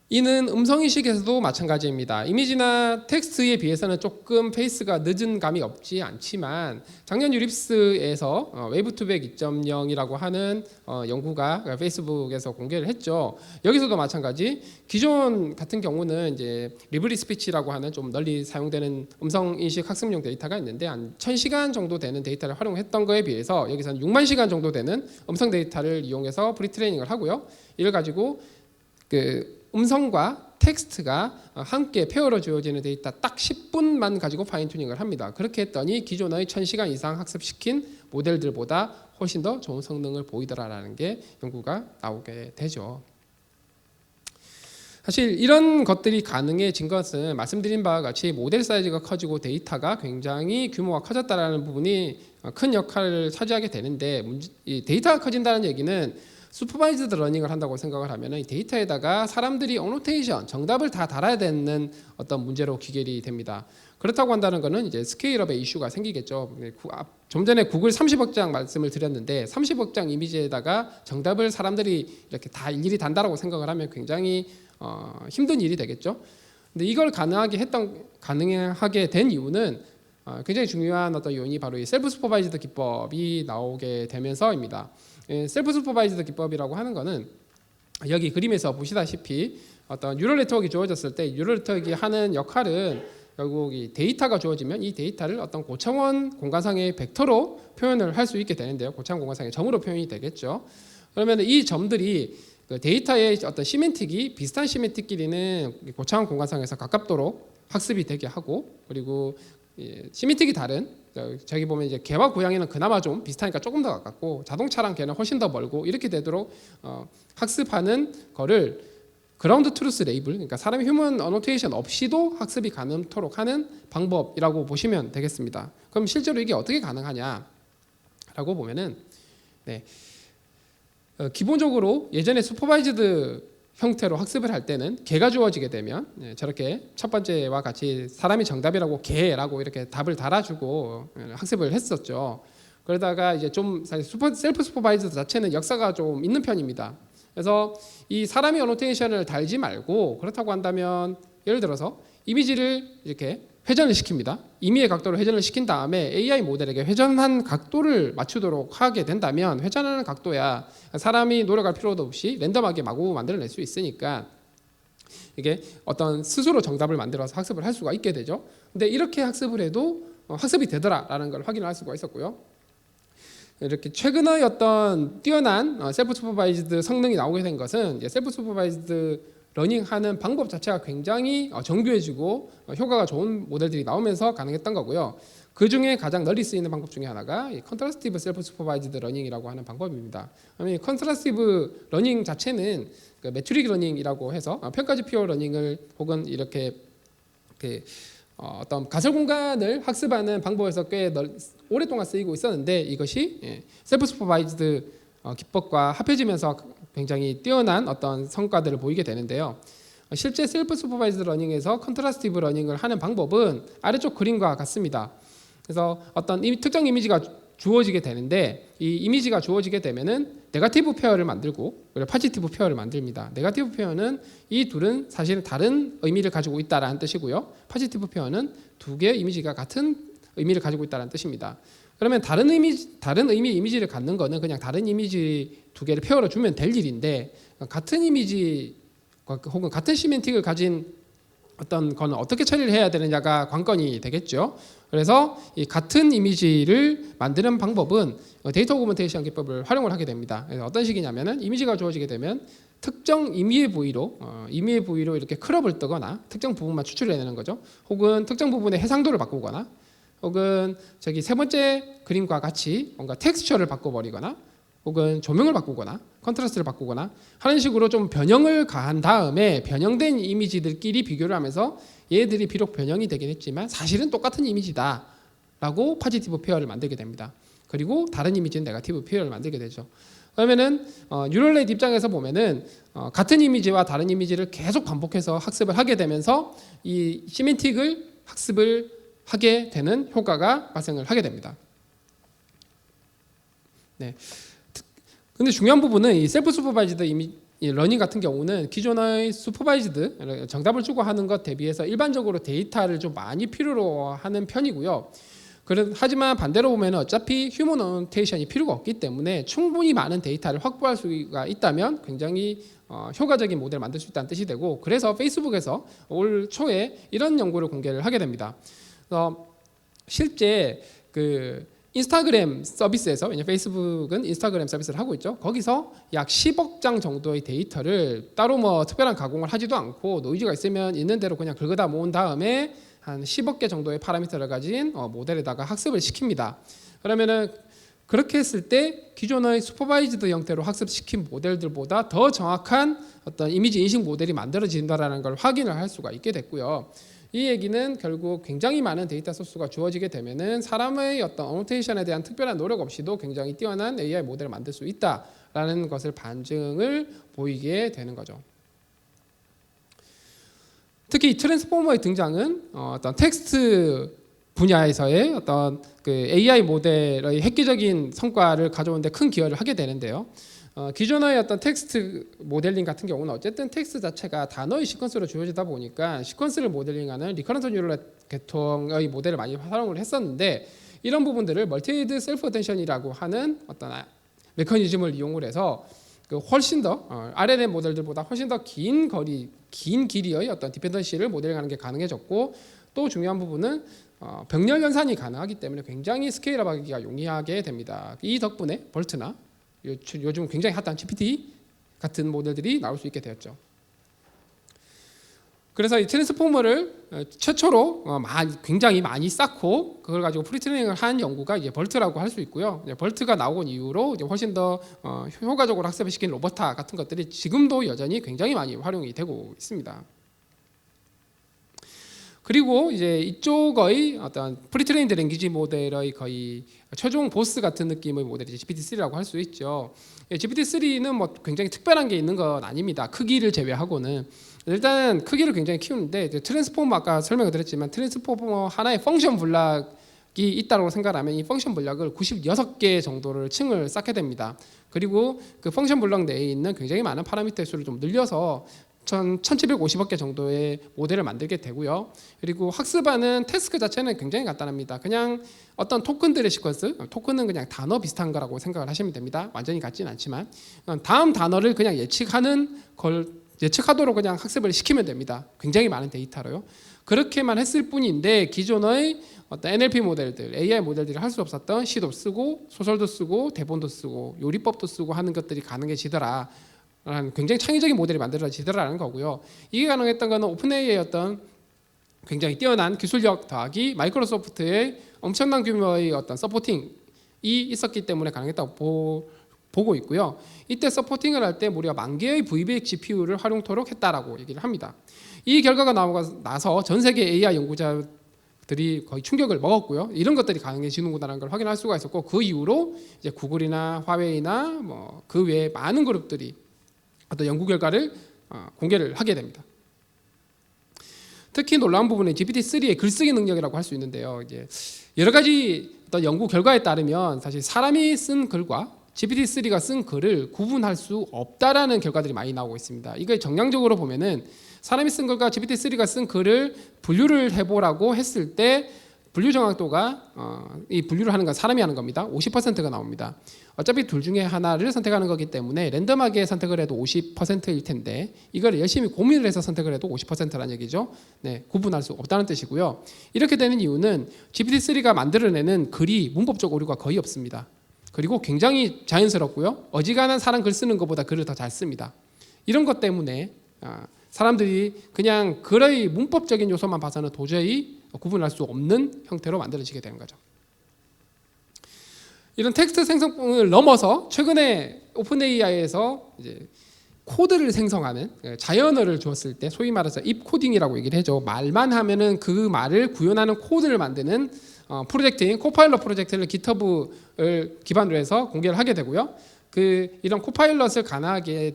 이는 음성인식에서도 마찬가지입니다. 이미지나 텍스트에 비해서는 조금 페이스가 늦은 감이 없지 않지만, 작년 유립스에서 웨이브2백 2.0이라고 하는 연구가 페이스북에서 공개를 했죠. 여기서도 마찬가지, 기존 같은 경우는 이제 리브리 스피치라고 하는 좀 널리 사용되는 음성인식 학습용 데이터가 있는데 한 1000시간 정도 되는 데이터를 활용했던 거에 비해서 여기서는 6만 시간 정도 되는 음성 데이터를 이용해서 프리트레이닝을 하고요. 이걸 가지고 음성과 텍스트가 함께 페어로 주어지는 데이터 딱 10분만 가지고 파인 튜닝을 합니다. 그렇게 했더니 기존의 1000시간 이상 학습시킨 모델들보다 훨씬 더 좋은 성능을 보이더라라는 게 연구가 나오게 되죠. 사실 이런 것들이 가능해진 것은 말씀드린 바와 같이 모델 사이즈가 커지고 데이터가 굉장히 규모가 커졌다라는 부분이 큰 역할을 차지하게 되는데, 이 데이터가 커진다는 얘기는 슈퍼바이즈드 러닝을 한다고 생각을 하면 이 데이터에다가 사람들이 어노테이션, 정답을 다 달아야 되는 어떤 문제로 귀결이 됩니다. 그렇다고 한다는 것은 이제 스케일업의 이슈가 생기겠죠. 좀 전에 구글 30억 장 말씀을 드렸는데 30억 장 이미지에다가 정답을 사람들이 이렇게 다 일일이 단다라고 생각을 하면 굉장히 힘든 일이 되겠죠. 근데 이걸 가능하게 된 이유는 굉장히 중요한 어떤 요인이 바로 이 셀프 슈퍼바이즈드 기법이 나오게 되면서입니다. 셀프 슈퍼바이즈드 기법이라고 하는 거는 여기 그림에서 보시다시피 어떤 뉴럴 네트워크가 주어졌을 때 뉴럴 네트워크가 하는 역할은 결국 이 데이터가 주어지면 이 데이터를 어떤 고차원 공간상의 벡터로 표현을 할 수 있게 되는데요. 고차원 공간상의 점으로 표현이 되겠죠. 그러면 이 점들이 그 데이터의 어떤 시멘틱이 비슷한 시멘틱끼리는 고차원 공간상에서 가깝도록 학습이 되게 하고, 그리고 시멘틱이 다른 저기 보면 이제 개와 고양이는 그나마 좀 비슷하니까 조금 더 가깝고 자동차랑 개는 훨씬 더 멀고 이렇게 되도록 학습하는 거를 그라운드 트루스 레이블, 그러니까 사람의 휴먼 어노테이션 없이도 학습이 가능토록 하는 방법이라고 보시면 되겠습니다. 그럼 실제로 이게 어떻게 가능하냐라고 보면은 기본적으로 예전에 슈퍼바이즈드 형태로 학습을 할 때는 개가 주어지게 되면 저렇게 첫 번째와 같이 사람이 정답이라고 개라고 이렇게 답을 달아주고 학습을 했었죠. 그러다가 이제 좀 사실 셀프 슈퍼바이즈드 자체는 역사가 좀 있는 편입니다. 그래서 이 사람이 어노테이션을 달지 말고, 그렇다고 한다면 예를 들어서 이미지를 이렇게 회전을 시킵니다. 임의의 각도로 회전을 시킨 다음에 AI 모델에게 회전한 각도를 맞추도록 하게 된다면, 회전하는 각도야 사람이 노력할 필요도 없이 랜덤하게 마구 만들어낼 수 있으니까 이게 어떤 스스로 정답을 만들어서 학습을 할 수가 있게 되죠. 근데 이렇게 학습을 해도 학습이 되더라라는 걸 확인을 할 수가 있었고요. 이렇게 최근의 어떤 뛰어난 셀프 슈퍼바이즈드 성능이 나오게 된 것은 셀프 슈퍼바이즈드 러닝하는 방법 자체가 굉장히 정교해지고 효과가 좋은 모델들이 나오면서 가능했던 거고요. 그 중에 가장 널리 쓰이는 방법 중에 하나가 이 컨트라스티브 셀프 슈퍼바이즈드 러닝이라고 하는 방법입니다. 컨트라스티브 러닝 자체는 그 매트릭 러닝이라고 해서 평가지표 러닝을 혹은 이렇게 어떤 가설 공간을 학습하는 방법에서 꽤 오랫동안 쓰이고 있었는데, 이것이 셀프 슈퍼바이즈드 기법과 합해지면서 굉장히 뛰어난 어떤 성과들을 보이게 되는데요. 실제 셀프 슈퍼바이즈드 러닝에서 컨트라스티브 러닝을 하는 방법은 아래쪽 그림과 같습니다. 그래서 어떤 특정 이미지가 주어지게 되는데, 이 이미지가 주어지게 되면은 네거티브 페어를 만들고 그리고 포지티브 페어를 만듭니다. 네거티브 페어는 이 둘은 사실은 다른 의미를 가지고 있다라는 뜻이고요. 포지티브 페어는 두 개의 이미지가 같은 의미를 가지고 있다는 뜻입니다. 그러면 다른 의미의 이미지를 갖는 거는 그냥 다른 이미지 두 개를 페어로 주면 될 일인데, 같은 이미지 혹은 같은 시멘틱을 가진 어떤 거는 어떻게 처리를 해야 되느냐가 관건이 되겠죠. 그래서 이 같은 이미지를 만드는 방법은 데이터 오그먼테이션 기법을 활용을 하게 됩니다. 그래서 어떤 식이냐면은 이미지가 주어지게 되면 특정 임의의 부위로 이렇게 크롭을 뜨거나 특정 부분만 추출해내는 거죠. 혹은 특정 부분의 해상도를 바꾸거나, 혹은 저기 세 번째 그림과 같이 뭔가 텍스처를 바꿔버리거나, 혹은 조명을 바꾸거나 컨트라스트를 바꾸거나 하는 식으로 좀 변형을 가한 다음에 변형된 이미지들끼리 비교를 하면서 얘들이 비록 변형이 되긴 했지만 사실은 똑같은 이미지다 라고 포지티브 페어를 만들게 됩니다. 그리고 다른 이미지는 네거티브 페어를 만들게 되죠. 그러면은 뉴럴넷 입장에서 보면은 같은 이미지와 다른 이미지를 계속 반복해서 학습을 하게 되면서 이 시멘틱을 학습을 하게 되는 효과가 발생을 하게 됩니다. 네. 근데 중요한 부분은 이 셀프 슈퍼바이즈드 러닝 같은 경우는 기존의 슈퍼바이즈드 정답을 주고 하는 것 대비해서 일반적으로 데이터를 좀 많이 필요로 하는 편이고요. 하지만 반대로 보면 어차피 휴먼 어노테이션이 필요가 없기 때문에 충분히 많은 데이터를 확보할 수가 있다면 굉장히 효과적인 모델을 만들 수 있다는 뜻이 되고, 그래서 페이스북에서 올 초에 이런 연구를 공개를 하게 됩니다. 그래서 실제 그 인스타그램 서비스에서, 왜냐하면 페이스북은 인스타그램 서비스를 하고 있죠. 거기서 약 10억 장 정도의 데이터를 따로 뭐 특별한 가공을 하지도 않고 노이즈가 있으면 있는 대로 그냥 긁어다 모은 다음에 한 10억 개 정도의 파라미터를 가진 모델에다가 학습을 시킵니다. 그러면은 그렇게 했을 때 기존의 슈퍼바이즈드 형태로 학습시킨 모델들보다 더 정확한 어떤 이미지 인식 모델이 만들어진다라는 걸 확인을 할 수가 있게 됐고요. 이 얘기는 결국 굉장히 많은 데이터 소스가 주어지게 되면은 사람의 어떤 어노테이션에 대한 특별한 노력 없이도 굉장히 뛰어난 AI 모델을 만들 수 있다라는 것을 반증을 보이게 되는 거죠. 특히 이 트랜스포머의 등장은 어떤 텍스트 분야에서의 어떤 그 AI 모델의 획기적인 성과를 가져오는데 큰 기여를 하게 되는데요. 기존의 어떤 텍스트 모델링 같은 경우는 어쨌든 텍스트 자체가 단어의 시퀀스로 주어지다 보니까 시퀀스를 모델링하는 리커런트 뉴럴 계통의 모델을 많이 활용을 했었는데, 이런 부분들을 멀티에이드 셀프 어텐션이라고 하는 어떤 메커니즘을 이용을 해서 훨씬 더 RNN 모델들보다 훨씬 더 긴 길이의 어떤 디펜던시를 모델링하는 게 가능해졌고, 또 중요한 부분은 병렬 연산이 가능하기 때문에 굉장히 스케일업하기가 용이하게 됩니다. 이 덕분에 벌트나 요즘 굉장히 핫한 GPT 같은 모델들이 나올 수 있게 되었죠. 그래서 이 트랜스포머를 최초로 굉장히 많이 쌓고 그걸 가지고 프리트레이닝을 한 연구가 이제 벌트라고 할 수 있고요. 이제 벌트가 나온 이후로 이제 훨씬 더 효과적으로 학습을 시킨 로버타 같은 것들이 지금도 여전히 굉장히 많이 활용이 되고 있습니다. 그리고 이제 이쪽의 어떤 프리트레인드 랭귀지 모델의 거의 최종 보스 같은 느낌의 모델이 GPT-3라고 할 수 있죠. GPT-3는 뭐 굉장히 특별한 게 있는 건 아닙니다. 크기를 제외하고는. 일단 크기를 굉장히 키우는데, 트랜스포머 아까 설명을 드렸지만 트랜스포머 하나의 펑션 블락이 있다고 생각하면 이 펑션 블락을 96개 정도를 층을 쌓게 됩니다. 그리고 그 펑션 블락 내에 있는 굉장히 많은 파라미터 수를 좀 늘려서 1750억 개 정도의 모델을 만들게 되고요. 그리고 학습하는 태스크 자체는 굉장히 간단합니다. 그냥 어떤 토큰들의 시퀀스, 토큰은 그냥 단어 비슷한 거라고 생각을 하시면 됩니다. 완전히 같지는 않지만 다음 단어를 그냥 예측하도록 그냥 학습을 시키면 됩니다. 굉장히 많은 데이터로요. 그렇게만 했을 뿐인데, 기존의 어떤 NLP 모델들, AI 모델들이 할 수 없었던 시도 쓰고 소설도 쓰고 대본도 쓰고 요리법도 쓰고 하는 것들이 가능해지더라. 굉장히 창의적인 모델이 만들어지더라는 거고요. 이게 가능했던 거는 오픈AI의 어떤 굉장히 뛰어난 기술력 더하기 마이크로소프트의 엄청난 규모의 어떤 서포팅이 있었기 때문에 가능했다고 보고 있고요. 이때 서포팅을 할 때 무려 10,000개의 VBX GPU를 활용토록 했다라고 얘기를 합니다. 이 결과가 나오고 나서 전 세계 AI 연구자들이 거의 충격을 먹었고요. 이런 것들이 가능해지는구나라는 걸 확인할 수가 있었고, 그 이후로 이제 구글이나 화웨이나 뭐 그 외에 많은 그룹들이 어떤 연구 결과를 공개를 하게 됩니다. 특히 놀라운 부분은 GPT-3의 글쓰기 능력이라고 할 수 있는데요. 이제 여러 가지 어떤 연구 결과에 따르면 사실 사람이 쓴 글과 GPT-3가 쓴 글을 구분할 수 없다라는 결과들이 많이 나오고 있습니다. 이걸 정량적으로 보면은 사람이 쓴 글과 GPT-3가 쓴 글을 분류를 해보라고 했을 때 분류 정확도가 이 분류를 하는 건 사람이 하는 겁니다. 50%가 나옵니다. 어차피 둘 중에 하나를 선택하는 거기 때문에 랜덤하게 선택을 해도 50%일 텐데, 이걸 열심히 고민을 해서 선택을 해도 50%라는 얘기죠. 네, 구분할 수 없다는 뜻이고요. 이렇게 되는 이유는 GPT-3가 만들어내는 글이 문법적 오류가 거의 없습니다. 그리고 굉장히 자연스럽고요. 어지간한 사람 글 쓰는 것보다 글을 더 잘 씁니다. 이런 것 때문에 사람들이 그냥 글의 문법적인 요소만 봐서는 도저히 구분할 수 없는 형태로 만들어지게 되는 거죠. 이런 텍스트 생성을 넘어서 최근에 오픈AI에서 이제 코드를 생성하는 자연어를 주었을 때 소위 말해서 입 코딩이라고 얘기를 하죠. 말만 하면은 그 말을 구현하는 코드를 만드는 프로젝트인 코파일럿 프로젝트를 GitHub을 기반으로 해서 공개를 하게 되고요. 이런 코파일럿을 가능하게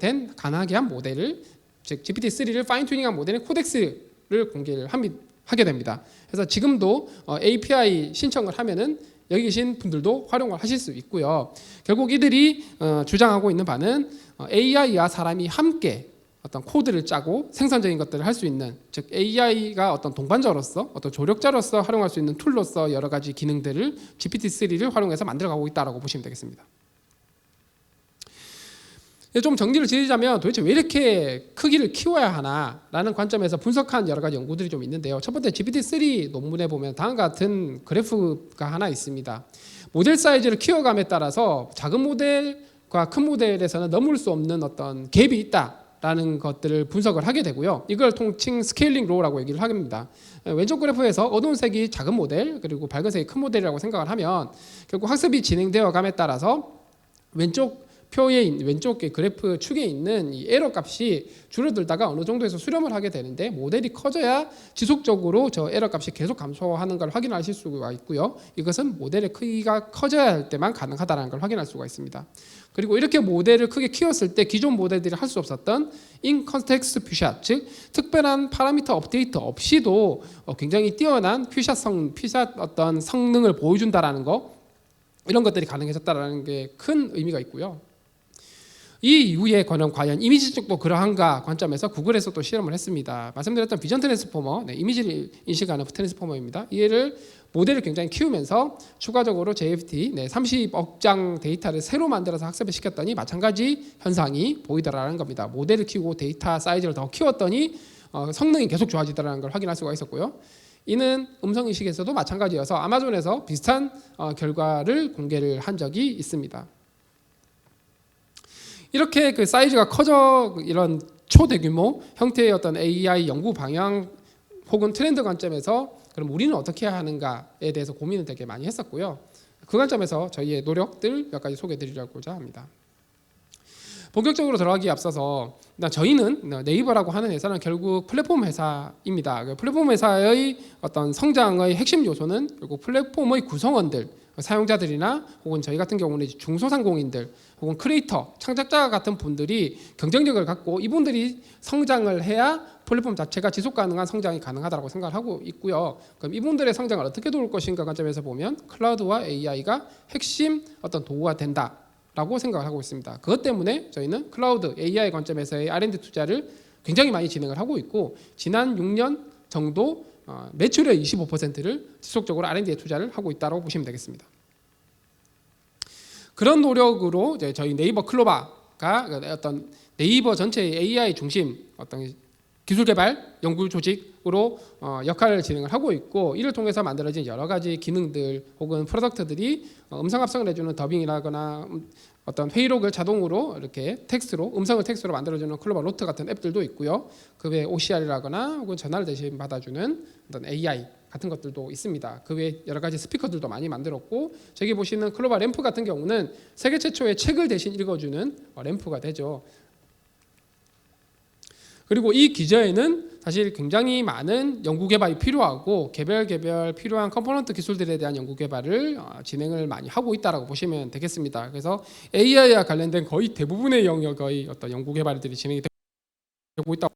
한 모델을, 즉 GPT-3를 파인 튜닝한 모델인 코덱스를 공개를 하게 됩니다. 그래서 지금도 API 신청을 하면은 여기 계신 분들도 활용을 하실 수 있고요. 결국 이들이 주장하고 있는 바는 AI와 사람이 함께 어떤 코드를 짜고 생산적인 것들을 할 수 있는, 즉 AI가 어떤 동반자로서 어떤 조력자로서 활용할 수 있는 툴로서 여러 가지 기능들을 GPT-3를 활용해서 만들어가고 있다라고 보시면 되겠습니다. 좀 정리를 지으자면 도대체 왜 이렇게 크기를 키워야 하나라는 관점에서 분석한 여러 가지 연구들이 좀 있는데요. 첫 번째 GPT-3 논문에 보면 다음과 같은 그래프가 하나 있습니다. 모델 사이즈를 키워감에 따라서 작은 모델과 큰 모델에서는 넘을 수 없는 어떤 갭이 있다라는 것들을 분석을 하게 되고요. 이걸 통칭 스케일링 로우라고 얘기를 합니다. 왼쪽 그래프에서 어두운 색이 작은 모델, 그리고 밝은 색이 큰 모델이라고 생각을 하면 결국 학습이 진행되어 감에 따라서 왼쪽 그래프 축에 있는 이 에러 값이 줄어들다가 어느 정도에서 수렴을 하게 되는데, 모델이 커져야 지속적으로 저 에러 값이 계속 감소하는 걸 확인하실 수가 있고요. 이것은 모델의 크기가 커져야 할 때만 가능하다는 걸 확인할 수가 있습니다. 그리고 이렇게 모델을 크게 키웠을 때 기존 모델들이 할 수 없었던 in context 퓨샷, 즉 특별한 파라미터 업데이트 없이도 굉장히 뛰어난 퓨샷 어떤 성능을 보여준다라는 거, 이런 것들이 가능해졌다라는 게 큰 의미가 있고요. 이 이후에 과연 이미지 쪽도 그러한가 관점에서 구글에서 또 실험을 했습니다. 말씀드렸던 비전 트랜스포머, 이미지를 인식하는 트랜스포머입니다. 이를 모델을 굉장히 키우면서 추가적으로 JFT 30억 장 데이터를 새로 만들어서 학습을 시켰더니 마찬가지 현상이 보이더라는 겁니다. 모델을 키우고 데이터 사이즈를 더 키웠더니 성능이 계속 좋아지더라는 걸 확인할 수가 있었고요. 이는 음성 인식에서도 마찬가지여서 아마존에서 비슷한 결과를 공개를 한 적이 있습니다. 이렇게 그 사이즈가 커져 이런 초대규모 형태의 어떤 AI 연구 방향 혹은 트렌드 관점에서 그럼 우리는 어떻게 해야 하는가에 대해서 고민을 되게 많이 했었고요. 그 관점에서 저희의 노력들 몇 가지 소개해드리려고자 합니다. 본격적으로 들어가기에 앞서서 저희는 네이버라고 하는 회사는 결국 플랫폼 회사입니다. 플랫폼 회사의 어떤 성장의 핵심 요소는 결국 플랫폼의 구성원들, 사용자들이나 혹은 저희 같은 경우는 중소상공인들 혹은 크리에이터, 창작자 같은 분들이 경쟁력을 갖고 이분들이 성장을 해야 플랫폼 자체가 지속 가능한 성장이 가능하다고 생각을 하고 있고요. 그럼 이분들의 성장을 어떻게 도울 것인가 관점에서 보면 클라우드와 AI가 핵심 어떤 도구가 된다라고 생각을 하고 있습니다. 그것 때문에 저희는 클라우드 AI 관점에서의 R&D 투자를 굉장히 많이 진행을 하고 있고 지난 6년 정도 매출의 25%를 지속적으로 R&D에 투자를 하고 있다고 보시면 되겠습니다. 그런 노력으로 이제 저희 네이버 클로바가 어떤 네이버 전체의 AI 중심 어떤 기술 개발 연구 조직으로 역할을 진행을 하고 있고 이를 통해서 만들어진 여러 가지 기능들 혹은 프로덕트들이 음성 합성을 해주는 더빙이라거나 어떤 회의록을 자동으로 이렇게 텍스트로 음성을 텍스트로 만들어주는 클로바 노트 같은 앱들도 있고요. 그 외에 OCR이라거나 혹은 전화를 대신 받아주는 어떤 AI 같은 것들도 있습니다. 그 외에 여러 가지 스피커들도 많이 만들었고 저기 보시는 클로바 램프 같은 경우는 세계 최초의 책을 대신 읽어주는 램프가 되죠. 그리고 이 기저에는 사실 굉장히 많은 연구 개발이 필요하고 개별 필요한 컴포넌트 기술들에 대한 연구 개발을 진행을 많이 하고 있다라고 보시면 되겠습니다. 그래서 AI와 관련된 거의 대부분의 영역의 어떤 연구 개발들이 진행이 되고 있다.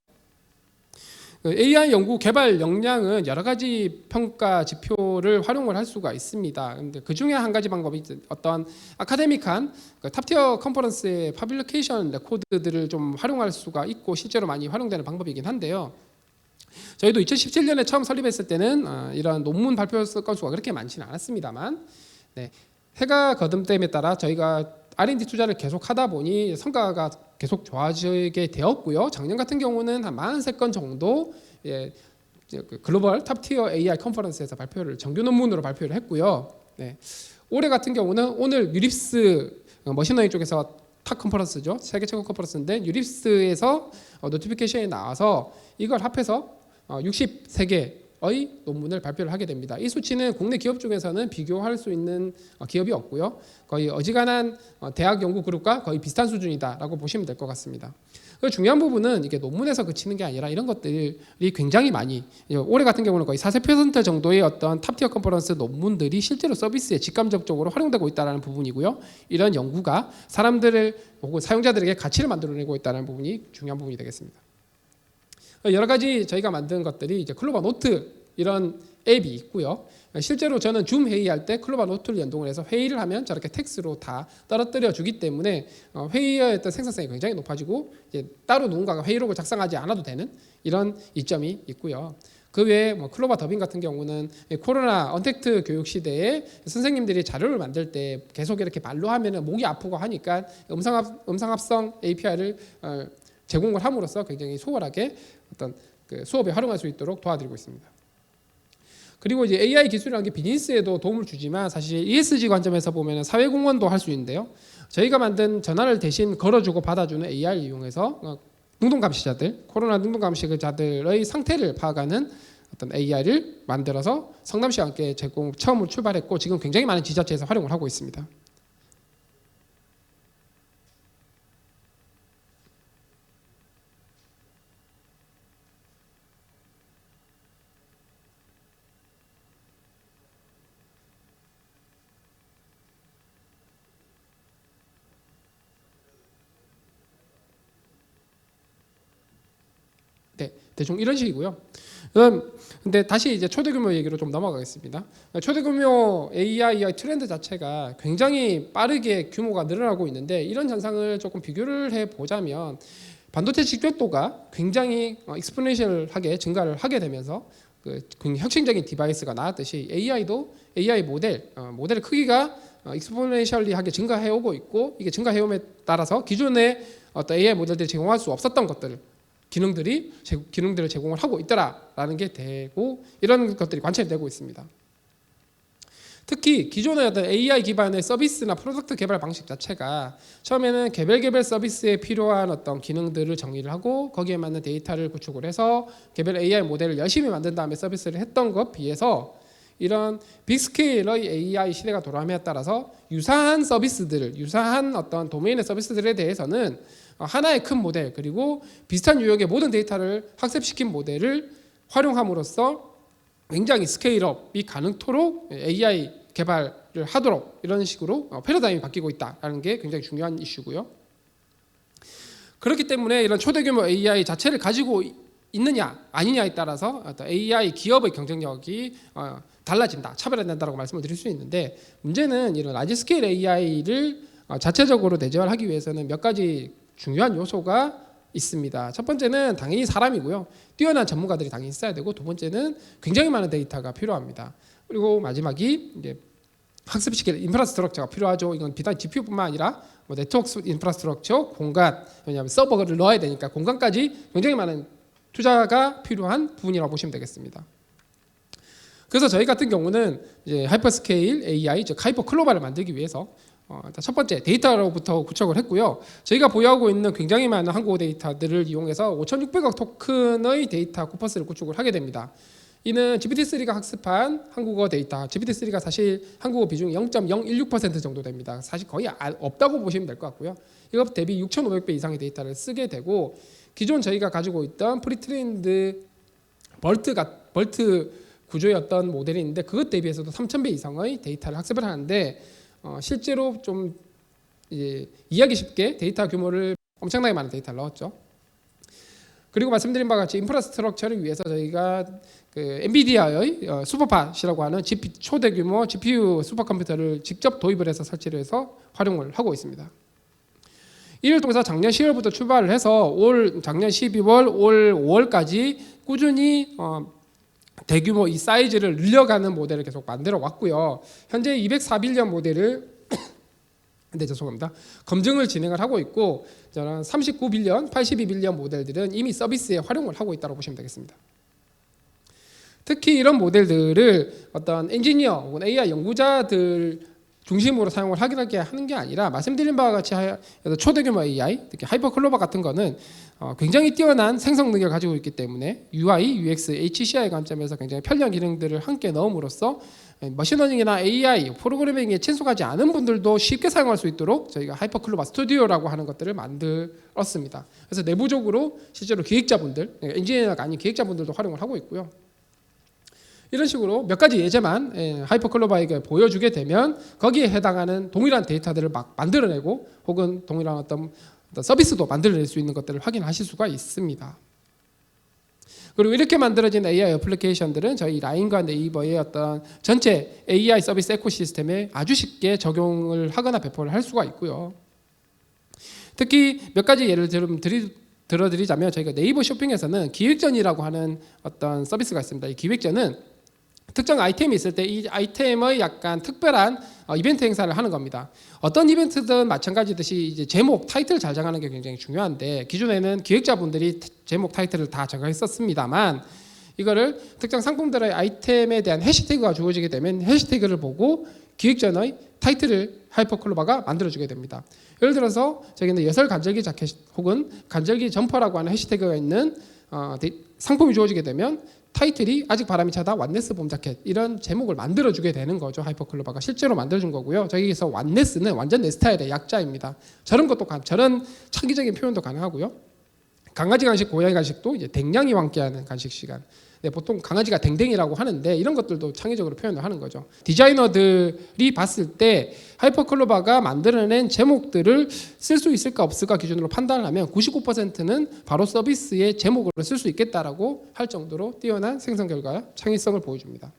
AI 연구 개발 역량은 여러 가지 평가 지표를 활용을 할 수가 있습니다. 근데 그 중에 한 가지 방법이 어떤 아카데믹한 탑티어 컨퍼런스의 퍼블리케이션 레코드들을 좀 활용할 수가 있고 실제로 많이 활용되는 방법이긴 한데요. 저희도 2017년에 처음 설립했을 때는 이런 논문 발표 건수가 그렇게 많지는 않았습니다만 해가 거듭됨에 따라 저희가 R&D 투자를 계속 하다 보니 성과가 계속 좋아지게 되었고요. 작년 같은 경우는 한 43건 정도 글로벌 탑티어 AI 컨퍼런스에서 발표를 정규 논문으로 발표를 했고요. 올해 같은 경우는 오늘 유립스 머신러닝 쪽에서 탑 컨퍼런스죠. 세계 최고 컨퍼런스인데 유립스에서 노티피케이션이 나와서 이걸 합해서 63개의 논문을 발표를 하게 됩니다. 이 수치는 국내 기업 중에서는 비교할 수 있는 기업이 없고요. 거의 어지간한 대학 연구 그룹과 거의 비슷한 수준이다라고 보시면 될 것 같습니다. 중요한 부분은 이게 논문에서 그치는 게 아니라 이런 것들이 굉장히 많이 올해 같은 경우는 거의 40% 정도의 어떤 탑티어 컨퍼런스 논문들이 실제로 서비스에 직간접적으로 활용되고 있다는 부분이고요. 이런 연구가 사람들을 혹은 사용자들에게 가치를 만들어내고 있다는 부분이 중요한 부분이 되겠습니다. 여러 가지 저희가 만든 것들이 이제 클로바 노트 이런 앱이 있고요. 실제로 저는 줌 회의할 때 클로바 노트를 연동을 해서 회의를 하면 저렇게 텍스트로 다 떨어뜨려 주기 때문에 회의의 어떤 생산성이 굉장히 높아지고 이제 따로 누군가가 회의록을 작성하지 않아도 되는 이런 이점이 있고요. 그 외에 클로바 더빙 같은 경우는 코로나 언택트 교육 시대에 선생님들이 자료를 만들 때 계속 이렇게 말로 하면은 목이 아프고 하니까 음성 합성 API를 제공을 함으로써 굉장히 수월하게 어떤 그 수업에 활용할 수 있도록 도와드리고 있습니다. 그리고 이제 AI 기술이라는 게 비즈니스에도 도움을 주지만 사실 ESG 관점에서 보면 사회공헌도 할 수 있는데요. 저희가 만든 전화를 대신 걸어주고 받아주는 AI를 이용해서 능동감시자들, 코로나 능동감시자들의 상태를 파악하는 어떤 AI를 만들어서 성남시와 함께 처음으로 출발했고 지금 굉장히 많은 지자체에서 활용을 하고 있습니다. 대충 이런 식이고요. 근데 다시 이제 초대규모 얘기로 좀 넘어가겠습니다. 초대규모 AI의 트렌드 자체가 굉장히 빠르게 규모가 늘어나고 있는데 이런 현상을 조금 비교를 해보자면 반도체 집결도가 굉장히 익스포넨셜하게 증가를 하게 되면서 굉장히 혁신적인 디바이스가 나왔듯이 AI도 AI 모델의 크기가 익스포넨셜리하게 증가해 오고 있고 이게 증가해 옴에 따라서 기존의 어떤 AI 모델들이 제공할 수 없었던 것들 기능들을 제공을 하고 있더라라는 게 되고 이런 것들이 관찰이 되고 있습니다. 특히 기존의 어떤 AI 기반의 서비스나 프로덕트 개발 방식 자체가 처음에는 개별 서비스에 필요한 어떤 기능들을 정의를 하고 거기에 맞는 데이터를 구축을 해서 개별 AI 모델을 열심히 만든 다음에 서비스를 했던 것 비해서 이런 빅스케일의 AI 시대가 돌아옴에 따라서 유사한 서비스들을 유사한 어떤 도메인의 서비스들에 대해서는 하나의 큰 모델 그리고 비슷한 유형의 모든 데이터를 학습시킨 모델을 활용함으로써 굉장히 스케일업이 가능토록 AI 개발을 하도록 이런 식으로 패러다임이 바뀌고 있다는 게 굉장히 중요한 이슈고요. 그렇기 때문에 이런 초대규모 AI 자체를 가지고 있느냐 아니냐에 따라서 AI 기업의 경쟁력이 달라진다, 차별화된다라고 말씀을 드릴 수 있는데 문제는 이런 라지 스케일 AI를 자체적으로 내재화하기 위해서는 몇 가지 중요한 요소가 있습니다. 첫 번째는 당연히 사람이고요. 뛰어난 전문가들이 당연히 있어야 되고 두 번째는 굉장히 많은 데이터가 필요합니다. 그리고 마지막이 이제 학습시킬 인프라스트럭처가 필요하죠. 이건 비단 GPU뿐만 아니라 뭐 네트워크 인프라스트럭처, 공간, 왜냐하면 서버를 넣어야 되니까 공간까지 굉장히 많은 투자가 필요한 부분이라고 보시면 되겠습니다. 그래서 저희 같은 경우는 이제 하이퍼스케일 AI, 즉 하이퍼 클로바를 만들기 위해서 첫 번째 데이터로부터 구축을 했고요. 저희가 보유하고 있는 굉장히 많은 한국어 데이터들을 이용해서 5,600억 토큰의 데이터 코퍼스를 구축을 하게 됩니다. 이는 GPT-3가 학습한 한국어 데이터, GPT-3가 사실 한국어 비중이 0.016% 정도 됩니다. 사실 거의 없다고 보시면 될 것 같고요. 이것 대비 6,500배 이상의 데이터를 쓰게 되고 기존 저희가 가지고 있던 프리트레인드 벌트 구조의 어떤 모델이 있는데 그것 대비해서도 3,000배 이상의 데이터를 학습을 하는데 실제로 좀 이해하기 쉽게 데이터 규모를 엄청나게 많은 데이터를 넣었죠. 그리고 말씀드린 바와 같이 인프라스트럭처를 위해서 저희가 그 엔비디아의 슈퍼팟이라고 하는 초대규모 GPU 슈퍼컴퓨터를 직접 도입을 해서 설치를 해서 활용을 하고 있습니다. 이를 통해서 작년 10월부터 출발을 해서 작년 12월, 올 5월까지 꾸준히 대규모 이 사이즈를 늘려가는 모델을 계속 만들어 왔고요. 현재 204빌리언 모델을 검증을 진행을 하고 있고 저는 39빌리언, 82빌리언 모델들은 이미 서비스에 활용을 하고 있다고 보시면 되겠습니다. 특히 이런 모델들을 어떤 엔지니어 혹은 AI 연구자들 중심으로 사용을 하게 하는 게 아니라 말씀드린 바와 같이 초대규모 AI, 특히 하이퍼클로바 같은 거는 굉장히 뛰어난 생성 능력을 가지고 있기 때문에 UI, UX, HCI 관점에서 굉장히 편리한 기능들을 함께 넣음으로써 머신러닝이나 AI, 프로그래밍에 친숙하지 않은 분들도 쉽게 사용할 수 있도록 저희가 하이퍼클로바 스튜디오라고 하는 것들을 만들었습니다. 그래서 내부적으로 실제로 기획자분들, 엔지니어가 아닌 기획자분들도 활용을 하고 있고요. 이런 식으로 몇 가지 예제만 하이퍼클로바에게 보여주게 되면 거기에 해당하는 동일한 데이터들을 막 만들어내고 혹은 동일한 어떤 서비스도 만들어낼 수 있는 것들을 확인하실 수가 있습니다. 그리고 이렇게 만들어진 AI 애플리케이션들은 저희 라인과 네이버의 어떤 전체 AI 서비스 에코시스템에 아주 쉽게 적용을 하거나 배포를 할 수가 있고요. 특히 몇 가지 예를 들어드리자면 저희가 네이버 쇼핑에서는 기획전이라고 하는 어떤 서비스가 있습니다. 이 기획전은 특정 아이템이 있을 때 이 아이템의 약간 특별한 이벤트 행사를 하는 겁니다. 어떤 이벤트든 마찬가지듯이 이제 제목, 타이틀을 잘 정하는 게 굉장히 중요한데 기존에는 기획자분들이 제목, 타이틀을 다 정했었습니다만 이거를 특정 상품들의 아이템에 대한 해시태그가 주어지게 되면 해시태그를 보고 기획전의 타이틀을 하이퍼클로바가 만들어주게 됩니다. 예를 들어서 저기는 예설 간절기 자켓 혹은 간절기 점퍼라고 하는 해시태그가 있는 상품이 주어지게 되면 타이틀이 아직 바람이 차다 왓네스 봄 자켓 이런 제목을 만들어주게 되는 거죠. 하이퍼클로바가 실제로 만들어준 거고요. 저기에서 왓네스는 완전 내 스타일의 약자입니다. 저런 창의적인 표현도 가능하고요. 강아지 간식, 고양이 간식도 이제 댕냥이와 함께하는 간식 시간. 네, 보통 강아지가 댕댕이라고 하는데 이런 것들도 창의적으로 표현을 하는 거죠. 디자이너들이 봤을 때 하이퍼클로바가 만들어낸 제목들을 쓸 수 있을까 없을까 기준으로 판단을 하면 99%는 바로 서비스의 제목으로 쓸 수 있겠다라고 할 정도로 뛰어난 생성 결과 창의성을 보여줍니다.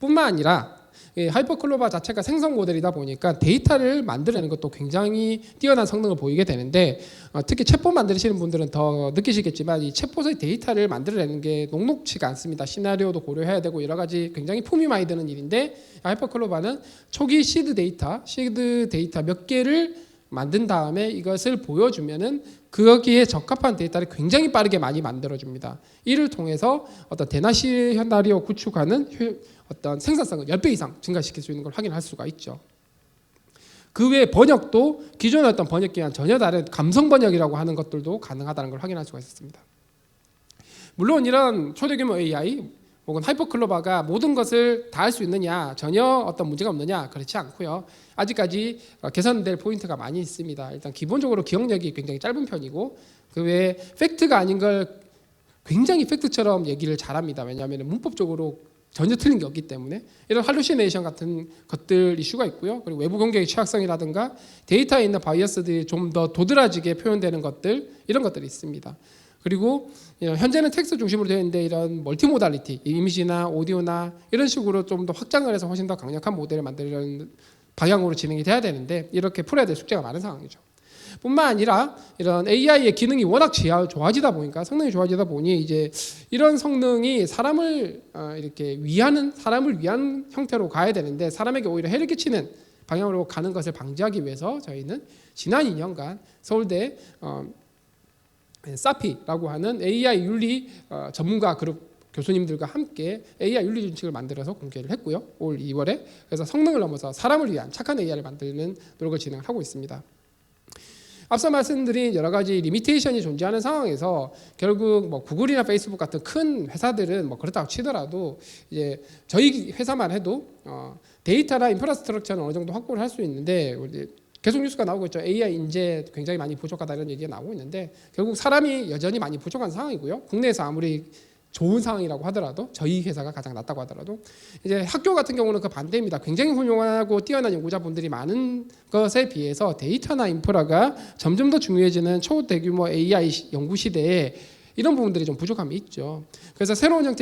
뿐만 아니라 하이퍼클로바 자체가 생성 모델이다 보니까 데이터를 만들어내는 것도 굉장히 뛰어난 성능을 보이게 되는데 특히 챗봇 만드시는 분들은 더 느끼시겠지만 이 챗봇의 데이터를 만들어내는 게 녹록치가 않습니다. 시나리오도 고려해야 되고 여러 가지 굉장히 품이 많이 드는 일인데 하이퍼클로바는 초기 시드 데이터 몇 개를 만든 다음에 이것을 보여주면은 거기에 적합한 데이터를 굉장히 빠르게 많이 만들어줍니다. 이를 통해서 어떤 대나 시나리오 구축하는 어떤 생산성을 10배 이상 증가시킬 수 있는 걸 확인할 수가 있죠. 그 외에 번역도 기존의 어떤 번역기와는 전혀 다른 감성 번역이라고 하는 것들도 가능하다는 걸 확인할 수가 있었습니다. 물론 이런 초대규모 AI 혹은 하이퍼클로바가 모든 것을 다 할 수 있느냐, 전혀 어떤 문제가 없느냐, 그렇지 않고요. 아직까지 개선될 포인트가 많이 있습니다. 일단 기본적으로 기억력이 굉장히 짧은 편이고 그 외에 팩트가 아닌 걸 굉장히 팩트처럼 얘기를 잘합니다. 왜냐하면 문법적으로 전혀 틀린 게 없기 때문에 이런 할루시네이션 같은 것들 이슈가 있고요. 그리고 외부 공격의 취약성이라든가 데이터에 있는 바이어스들이 좀 더 도드라지게 표현되는 것들 이런 것들이 있습니다. 그리고 현재는 텍스트 중심으로 되어 있는데 이런 멀티모달리티, 이미지나 오디오나 이런 식으로 좀 더 확장을 해서 훨씬 더 강력한 모델을 만들려는 방향으로 진행이 돼야 되는데 이렇게 풀어야 될 숙제가 많은 상황이죠. 뿐만 아니라 이런 AI의 기능이 워낙 좋아지다 보니까 성능이 좋아지다 보니 이제 이런 성능이 사람을 이렇게 사람을 위한 형태로 가야 되는데 사람에게 오히려 해를 끼치는 방향으로 가는 것을 방지하기 위해서 저희는 지난 2년간 서울대 사피라고 하는 AI 윤리 전문가 그룹 교수님들과 함께 AI 윤리 준칙을 만들어서 공개를 했고요. 올 2월에 그래서 성능을 넘어서 사람을 위한 착한 AI를 만드는 노력을 진행을 하고 있습니다. 앞서 말씀드린 여러 가지 리미테이션이 존재하는 상황에서 결국 뭐 구글이나 페이스북 같은 큰 회사들은 뭐 그렇다고 치더라도 이제 저희 회사만 해도 데이터나 인프라스트럭처는 어느 정도 확보를 할 수 있는데 계속 뉴스가 나오고 있죠. AI 인재 굉장히 많이 부족하다 이런 얘기가 나오고 있는데 결국 사람이 여전히 많이 부족한 상황이고요. 국내에서 아무리 좋은 상황이라고 하더라도 저희 회사가 가장 낫다고 하더라도 이제 학교 같은 경우는 그 반대입니다. 굉장히 훌륭하고 뛰어난 연구자분들이 많은 것에 비해서 데이터나 인프라가 점점 더 중요해지는 초대규모 AI 연구 시대에 이런 부분들이 좀 부족함이 있죠. 그래서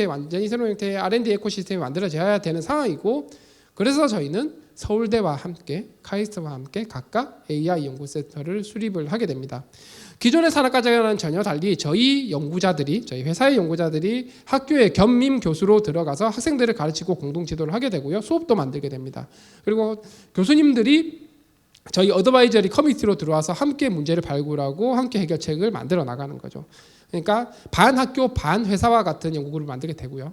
완전히 새로운 형태의 R&D 에코시스템이 만들어져야 되는 상황이고 그래서 저희는 서울대와 함께 카이스트와 함께 각각 AI 연구센터를 수립을 하게 됩니다. 기존의 산학과정과는 전혀 달리 저희 회사의 연구자들이 학교에 겸임 교수로 들어가서 학생들을 가르치고 공동 지도를 하게 되고요. 수업도 만들게 됩니다. 그리고 교수님들이 저희 어드바이저리 커미티로 들어와서 함께 문제를 발굴하고 함께 해결책을 만들어 나가는 거죠. 그러니까 반 학교 반 회사와 같은 연구그룹을 만들게 되고요.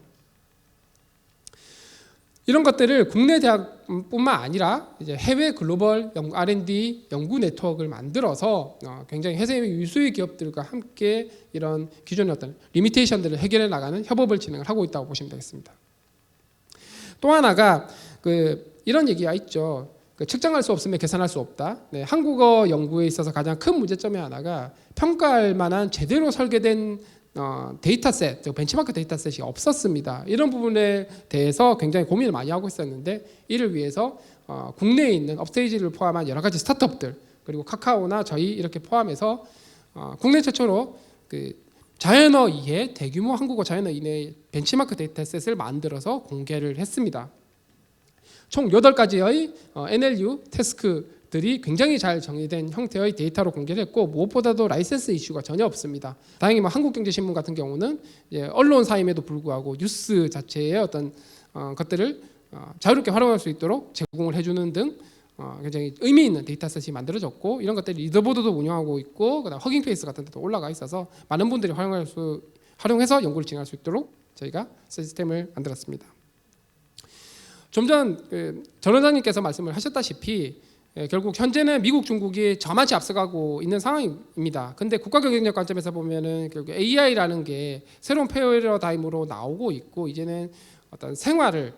이런 것들을 국내 대학뿐만 아니라 이제 해외 글로벌 R&D 연구 네트워크를 만들어서 굉장히 해외 유수의 기업들과 함께 이런 기존의 어떤 리미테이션들을 해결해 나가는 협업을 진행을 하고 있다고 보시면 되겠습니다. 또 하나가 이런 얘기가 있죠. 측정할 수 없으면 계산할 수 없다. 네, 한국어 연구에 있어서 가장 큰 문제점의 하나가 평가할 만한 제대로 설계된 데이터셋, 벤치마크 데이터셋이 없었습니다. 이런 부분에 대해서 굉장히 고민을 많이 하고 있었는데 이를 위해서 국내에 있는 업스테이지를 포함한 여러 가지 스타트업들 그리고 카카오나 저희 이렇게 포함해서 국내 최초로 자연어 이해 대규모 한국어 자연어 이해 벤치마크 데이터셋을 만들어서 공개를 했습니다. 총 8가지의 NLU 태스크들이 굉장히 잘 정리된 형태의 데이터로 공개를 했고 무엇보다도 라이센스 이슈가 전혀 없습니다. 다행히 한국경제신문 같은 경우는 언론사임에도 불구하고 뉴스 자체의 어떤 것들을 자유롭게 활용할 수 있도록 제공을 해주는 등 굉장히 의미 있는 데이터셋이 만들어졌고 이런 것들이 리더보드도 운영하고 있고 그다음 허깅페이스 같은 데도 올라가 있어서 많은 분들이 활용해서 연구를 진행할 수 있도록 저희가 시스템을 만들었습니다. 좀 전 전 원장님께서 말씀을 하셨다시피 결국 현재는 미국, 중국이 저만치 앞서가고 있는 상황입니다. 근데 국가 경쟁력 관점에서 보면은 결국 AI라는 게 새로운 패러다임으로 나오고 있고 이제는 어떤 생활을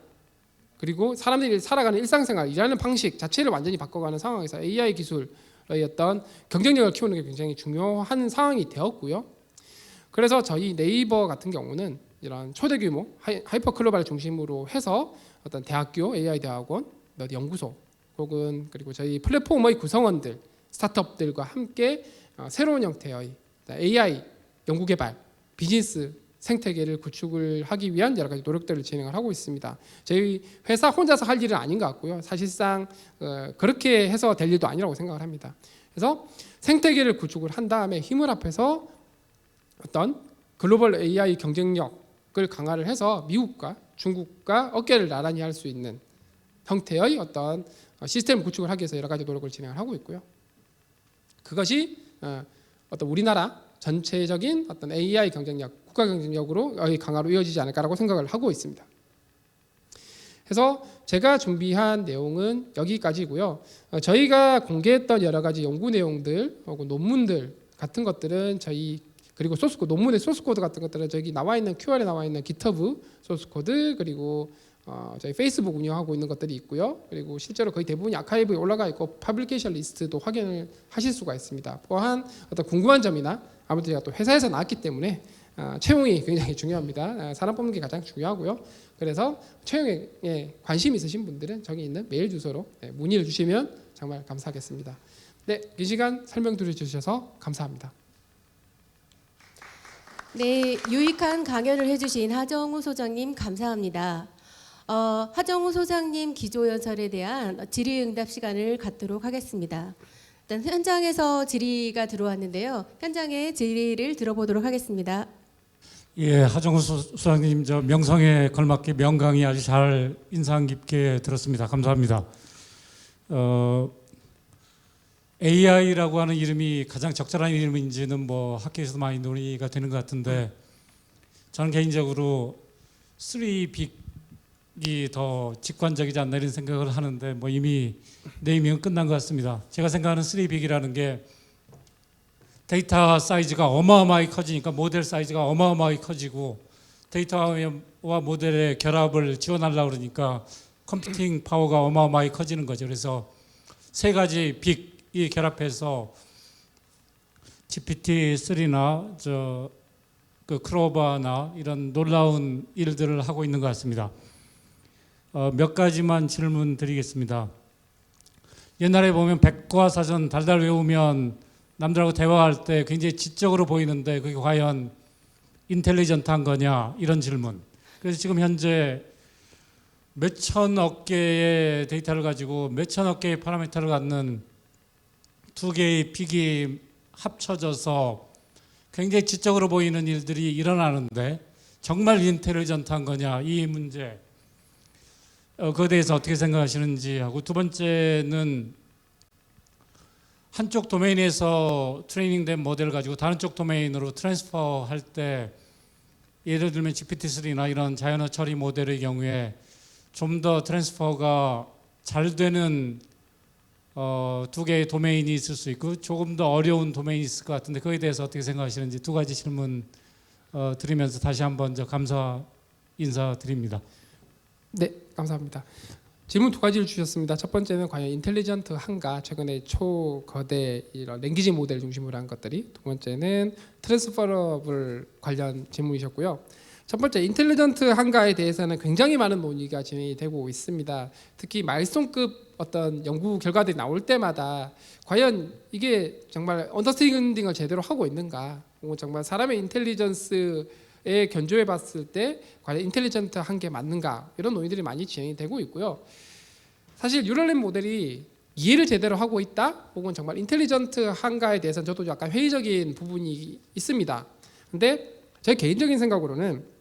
그리고 사람들이 살아가는 일상생활, 일하는 방식 자체를 완전히 바꿔가는 상황에서 AI 기술 어떤 경쟁력을 키우는 게 굉장히 중요한 상황이 되었고요. 그래서 저희 네이버 같은 경우는 이런 초대 규모 하이퍼 글로벌 중심으로 해서 어떤 대학교, AI 대학원, 연구소 혹은 그리고 저희 플랫폼의 구성원들, 스타트업들과 함께 새로운 형태의 AI 연구개발, 비즈니스 생태계를 구축을 하기 위한 여러 가지 노력들을 진행을 하고 있습니다. 저희 회사 혼자서 할 일은 아닌 것 같고요. 사실상 그렇게 해서 될 일도 아니라고 생각을 합니다. 그래서 생태계를 구축을 한 다음에 힘을 합해서 어떤 글로벌 AI 경쟁력을 강화를 해서 미국과 중국과 어깨를 나란히 할 수 있는 형태의 어떤 시스템 구축을 하기 위해서 여러 가지 노력을 진행을 하고 있고요. 그것이 어떤 우리나라 전체적인 어떤 AI 경쟁력, 국가 경쟁력으로 강화로 이어지지 않을까라고 생각을 하고 있습니다. 그래서 제가 준비한 내용은 여기까지고요. 저희가 공개했던 여러 가지 연구 내용들 혹은 논문들 같은 것들은 저희 그리고 소스코드, 논문의 소스코드 같은 것들은 저기 나와 있는 QR에 나와 있는 GitHub 소스코드 그리고 저희 페이스북 운영하고 있는 것들이 있고요. 그리고 실제로 거의 대부분이 아카이브에 올라가 있고 퍼블리케이션 리스트도 확인을 하실 수가 있습니다. 또한 어떤 궁금한 점이나 아무튼 제가 또 회사에서 나왔기 때문에 채용이 굉장히 중요합니다. 사람 뽑는 게 가장 중요하고요. 그래서 채용에 관심 있으신 분들은 저기 있는 메일 주소로 문의를 주시면 정말 감사하겠습니다. 네, 이 시간 설명 들어주셔서 감사합니다. 네, 유익한 강연을 해주신 하정우 소장님 감사합니다. 하정우 소장님 기조연설에 대한 질의응답 시간을 갖도록 하겠습니다. 일단 현장에서 질의가 들어왔는데요. 현장의 질의를 들어보도록 하겠습니다. 예, 하정우 소장님 저 명성에 걸맞게 명강의 아주 잘 인상 깊게 들었습니다. 감사합니다. AI라고 하는 이름이 가장 적절한 이름인지는 뭐 학교에서 많이 논의가 되는 것 같은데 저는 개인적으로 3빅이 더 직관적이지 않나 이런 생각을 하는데 뭐 이미 네이밍은 끝난 것 같습니다. 제가 생각하는 3빅이라는 게 데이터 사이즈가 어마어마하게 커지니까 모델 사이즈가 어마어마하게 커지고 데이터와 모델의 결합을 지원하려고 그러니까 컴퓨팅 파워가 어마어마하게 커지는 거죠. 그래서 세 가지 빅이 결합해서 GPT-3나 그 크로바나 이런 놀라운 일들을 하고 있는 것 같습니다. 몇 가지만 질문 드리겠습니다. 옛날에 보면 백과사전 달달 외우면 남들하고 대화할 때 굉장히 지적으로 보이는데 그게 과연 인텔리전트한 거냐 이런 질문. 그래서 지금 현재 몇천억 개의 데이터를 가지고 몇천억 개의 파라미터를 갖는 두 개의 픽이 합쳐져서 굉장히 지적으로 보이는 일들이 일어나는데 정말 인텔리전트한 거냐 이 문제 그거에 대해서 어떻게 생각하시는지 하고 두 번째는 한쪽 도메인에서 트레이닝된 모델을 가지고 다른 쪽 도메인으로 트랜스퍼 할 때 예를 들면 GPT-3나 이런 자연어 처리 모델의 경우에 좀 더 트랜스퍼가 잘 되는 두 개의 도메인이 있을 수 있고 조금 더 어려운 도메인이 있을 것 같은데 그거에 대해서 어떻게 생각하시는지 두 가지 질문 드리면서 다시 한번 감사 인사드립니다. 네, 감사합니다. 질문 두 가지를 주셨습니다. 첫 번째는 과연 인텔리전트한가 최근에 초거대 이런 랭귀지 모델 중심으로 한 것들이 두 번째는 트랜스퍼러블 관련 질문이셨고요. 첫 번째 인텔리전트한가에 대해서는 굉장히 많은 논의가 진행이 되고 있습니다. 특히 마일스톤급 어떤 연구 결과들이 나올 때마다 과연 이게 정말 언더스탠딩을 제대로 하고 있는가 혹은 정말 사람의 인텔리전스에 견조해 봤을 때 과연 인텔리전트한 게 맞는가 이런 논의들이 많이 진행이 되고 있고요. 사실 뉴럴넷 모델이 이해를 제대로 하고 있다 혹은 정말 인텔리전트한가에 대해서는 저도 약간 회의적인 부분이 있습니다. 근데 제 개인적인 생각으로는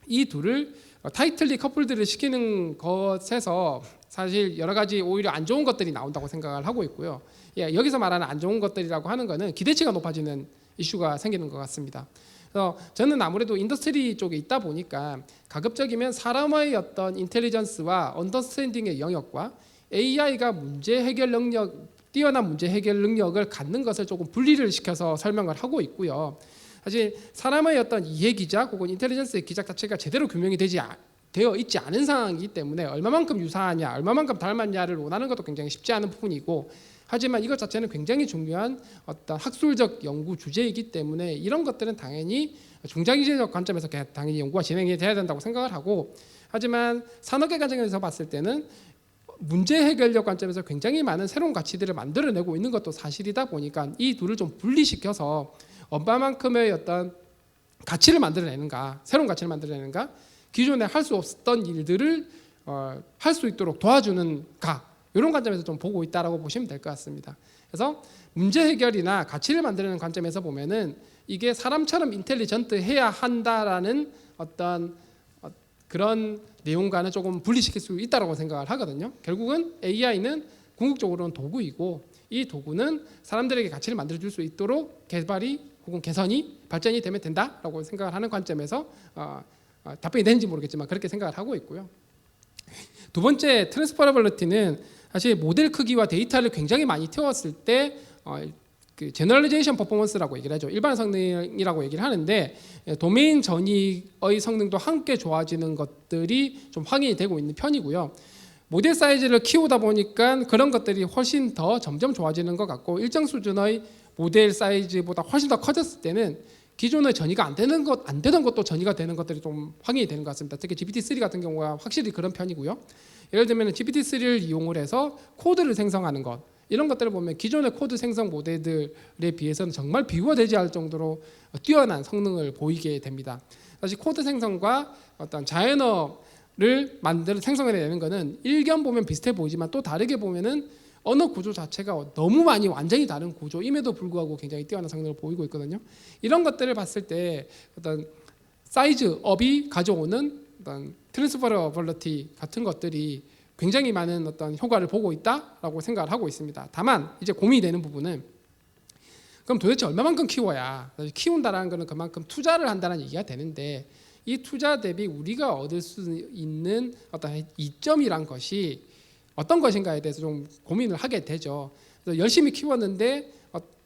이 둘을 타이틀리 커플들을 시키는 것에서 사실 여러 가지 오히려 안 좋은 것들이 나온다고 생각을 하고 있고요. 예, 여기서 말하는 안 좋은 것들이라고 하는 거는 기대치가 높아지는 이슈가 생기는 것 같습니다. 그래서 저는 아무래도 인더스트리 쪽에 있다 보니까 가급적이면 사람의 어떤 인텔리전스와 언더스탠딩의 영역과 AI가 문제 해결 능력, 뛰어난 문제 해결 능력을 갖는 것을 조금 분리를 시켜서 설명을 하고 있고요. 사실 사람의 어떤 이해 기작 혹은 인텔리전스의 기작 자체가 제대로 규명이 되어 있지 않은 상황이기 때문에 얼마만큼 유사하냐, 얼마만큼 닮았냐를 원하는 것도 굉장히 쉽지 않은 부분이고 하지만 이것 자체는 굉장히 중요한 어떤 학술적 연구 주제이기 때문에 이런 것들은 당연히 중장기적 관점에서 당연히 연구가 진행이 돼야 된다고 생각을 하고, 하지만 산업계 관점에서 봤을 때는 문제 해결력 관점에서 굉장히 많은 새로운 가치들을 만들어내고 있는 것도 사실이다 보니까 이 둘을 좀 분리시켜서 얼마만큼의 어떤 가치를 만들어내는가, 새로운 가치를 만들어내는가, 기존에 할 수 없었던 일들을 할 수 있도록 도와주는가, 이런 관점에서 좀 보고 있다라고 보시면 될 것 같습니다. 그래서 문제 해결이나 가치를 만드는 관점에서 보면은 이게 사람처럼 인텔리전트해야 한다라는 어떤 그런 내용과는 조금 분리시킬 수 있다고 생각을 하거든요. 결국은 AI는 궁극적으로는 도구이고 이 도구는 사람들에게 가치를 만들어줄 수 있도록 개발이 혹은 개선이 발전이 되면 된다라고 생각을 하는 관점에서 답변이 되는지 모르겠지만 그렇게 생각을 하고 있고요. 두 번째 트랜스퍼러블리티는 사실 모델 크기와 데이터를 굉장히 많이 태웠을 때 그 제너럴리제이션 퍼포먼스라고 얘기를 하죠. 일반 성능이라고 얘기를 하는데 도메인 전이의 성능도 함께 좋아지는 것들이 좀 확인이 되고 있는 편이고요. 모델 사이즈를 키우다 보니까 그런 것들이 훨씬 더 점점 좋아지는 것 같고, 일정 수준의 모델 사이즈보다 훨씬 더 커졌을 때는 기존의 전이가 안 되던 것도 전이가 되는 것들이 좀 확인이 되는 것 같습니다. 특히 GPT-3 같은 경우가 확실히 그런 편이고요. 예를 들면 GPT-3를 이용을 해서 코드를 생성하는 것, 이런 것들을 보면 기존의 코드 생성 모델들에 비해서는 정말 비교가 되지 않을 정도로 뛰어난 성능을 보이게 됩니다. 사실 코드 생성과 어떤 자연어를 생성해내는 것은 일견 보면 비슷해 보이지만 또 다르게 보면은 언어 구조 자체가 너무 많이 완전히 다른 구조임에도 불구하고 굉장히 뛰어난 성능을 보이고 있거든요. 이런 것들을 봤을 때 어떤 사이즈업이 가져오는 어떤 트랜스퍼러블리티 같은 것들이 굉장히 많은 어떤 효과를 보고 있다라고 생각을 하고 있습니다. 다만 이제 고민이 되는 부분은 그럼 도대체 얼마만큼 키워야, 키운다라는 것은 그만큼 투자를 한다는 얘기가 되는데 이 투자 대비 우리가 얻을 수 있는 어떤 이점이란 것이 어떤 것인가에 대해서 좀 고민을 하게 되죠. 그래서 열심히 키웠는데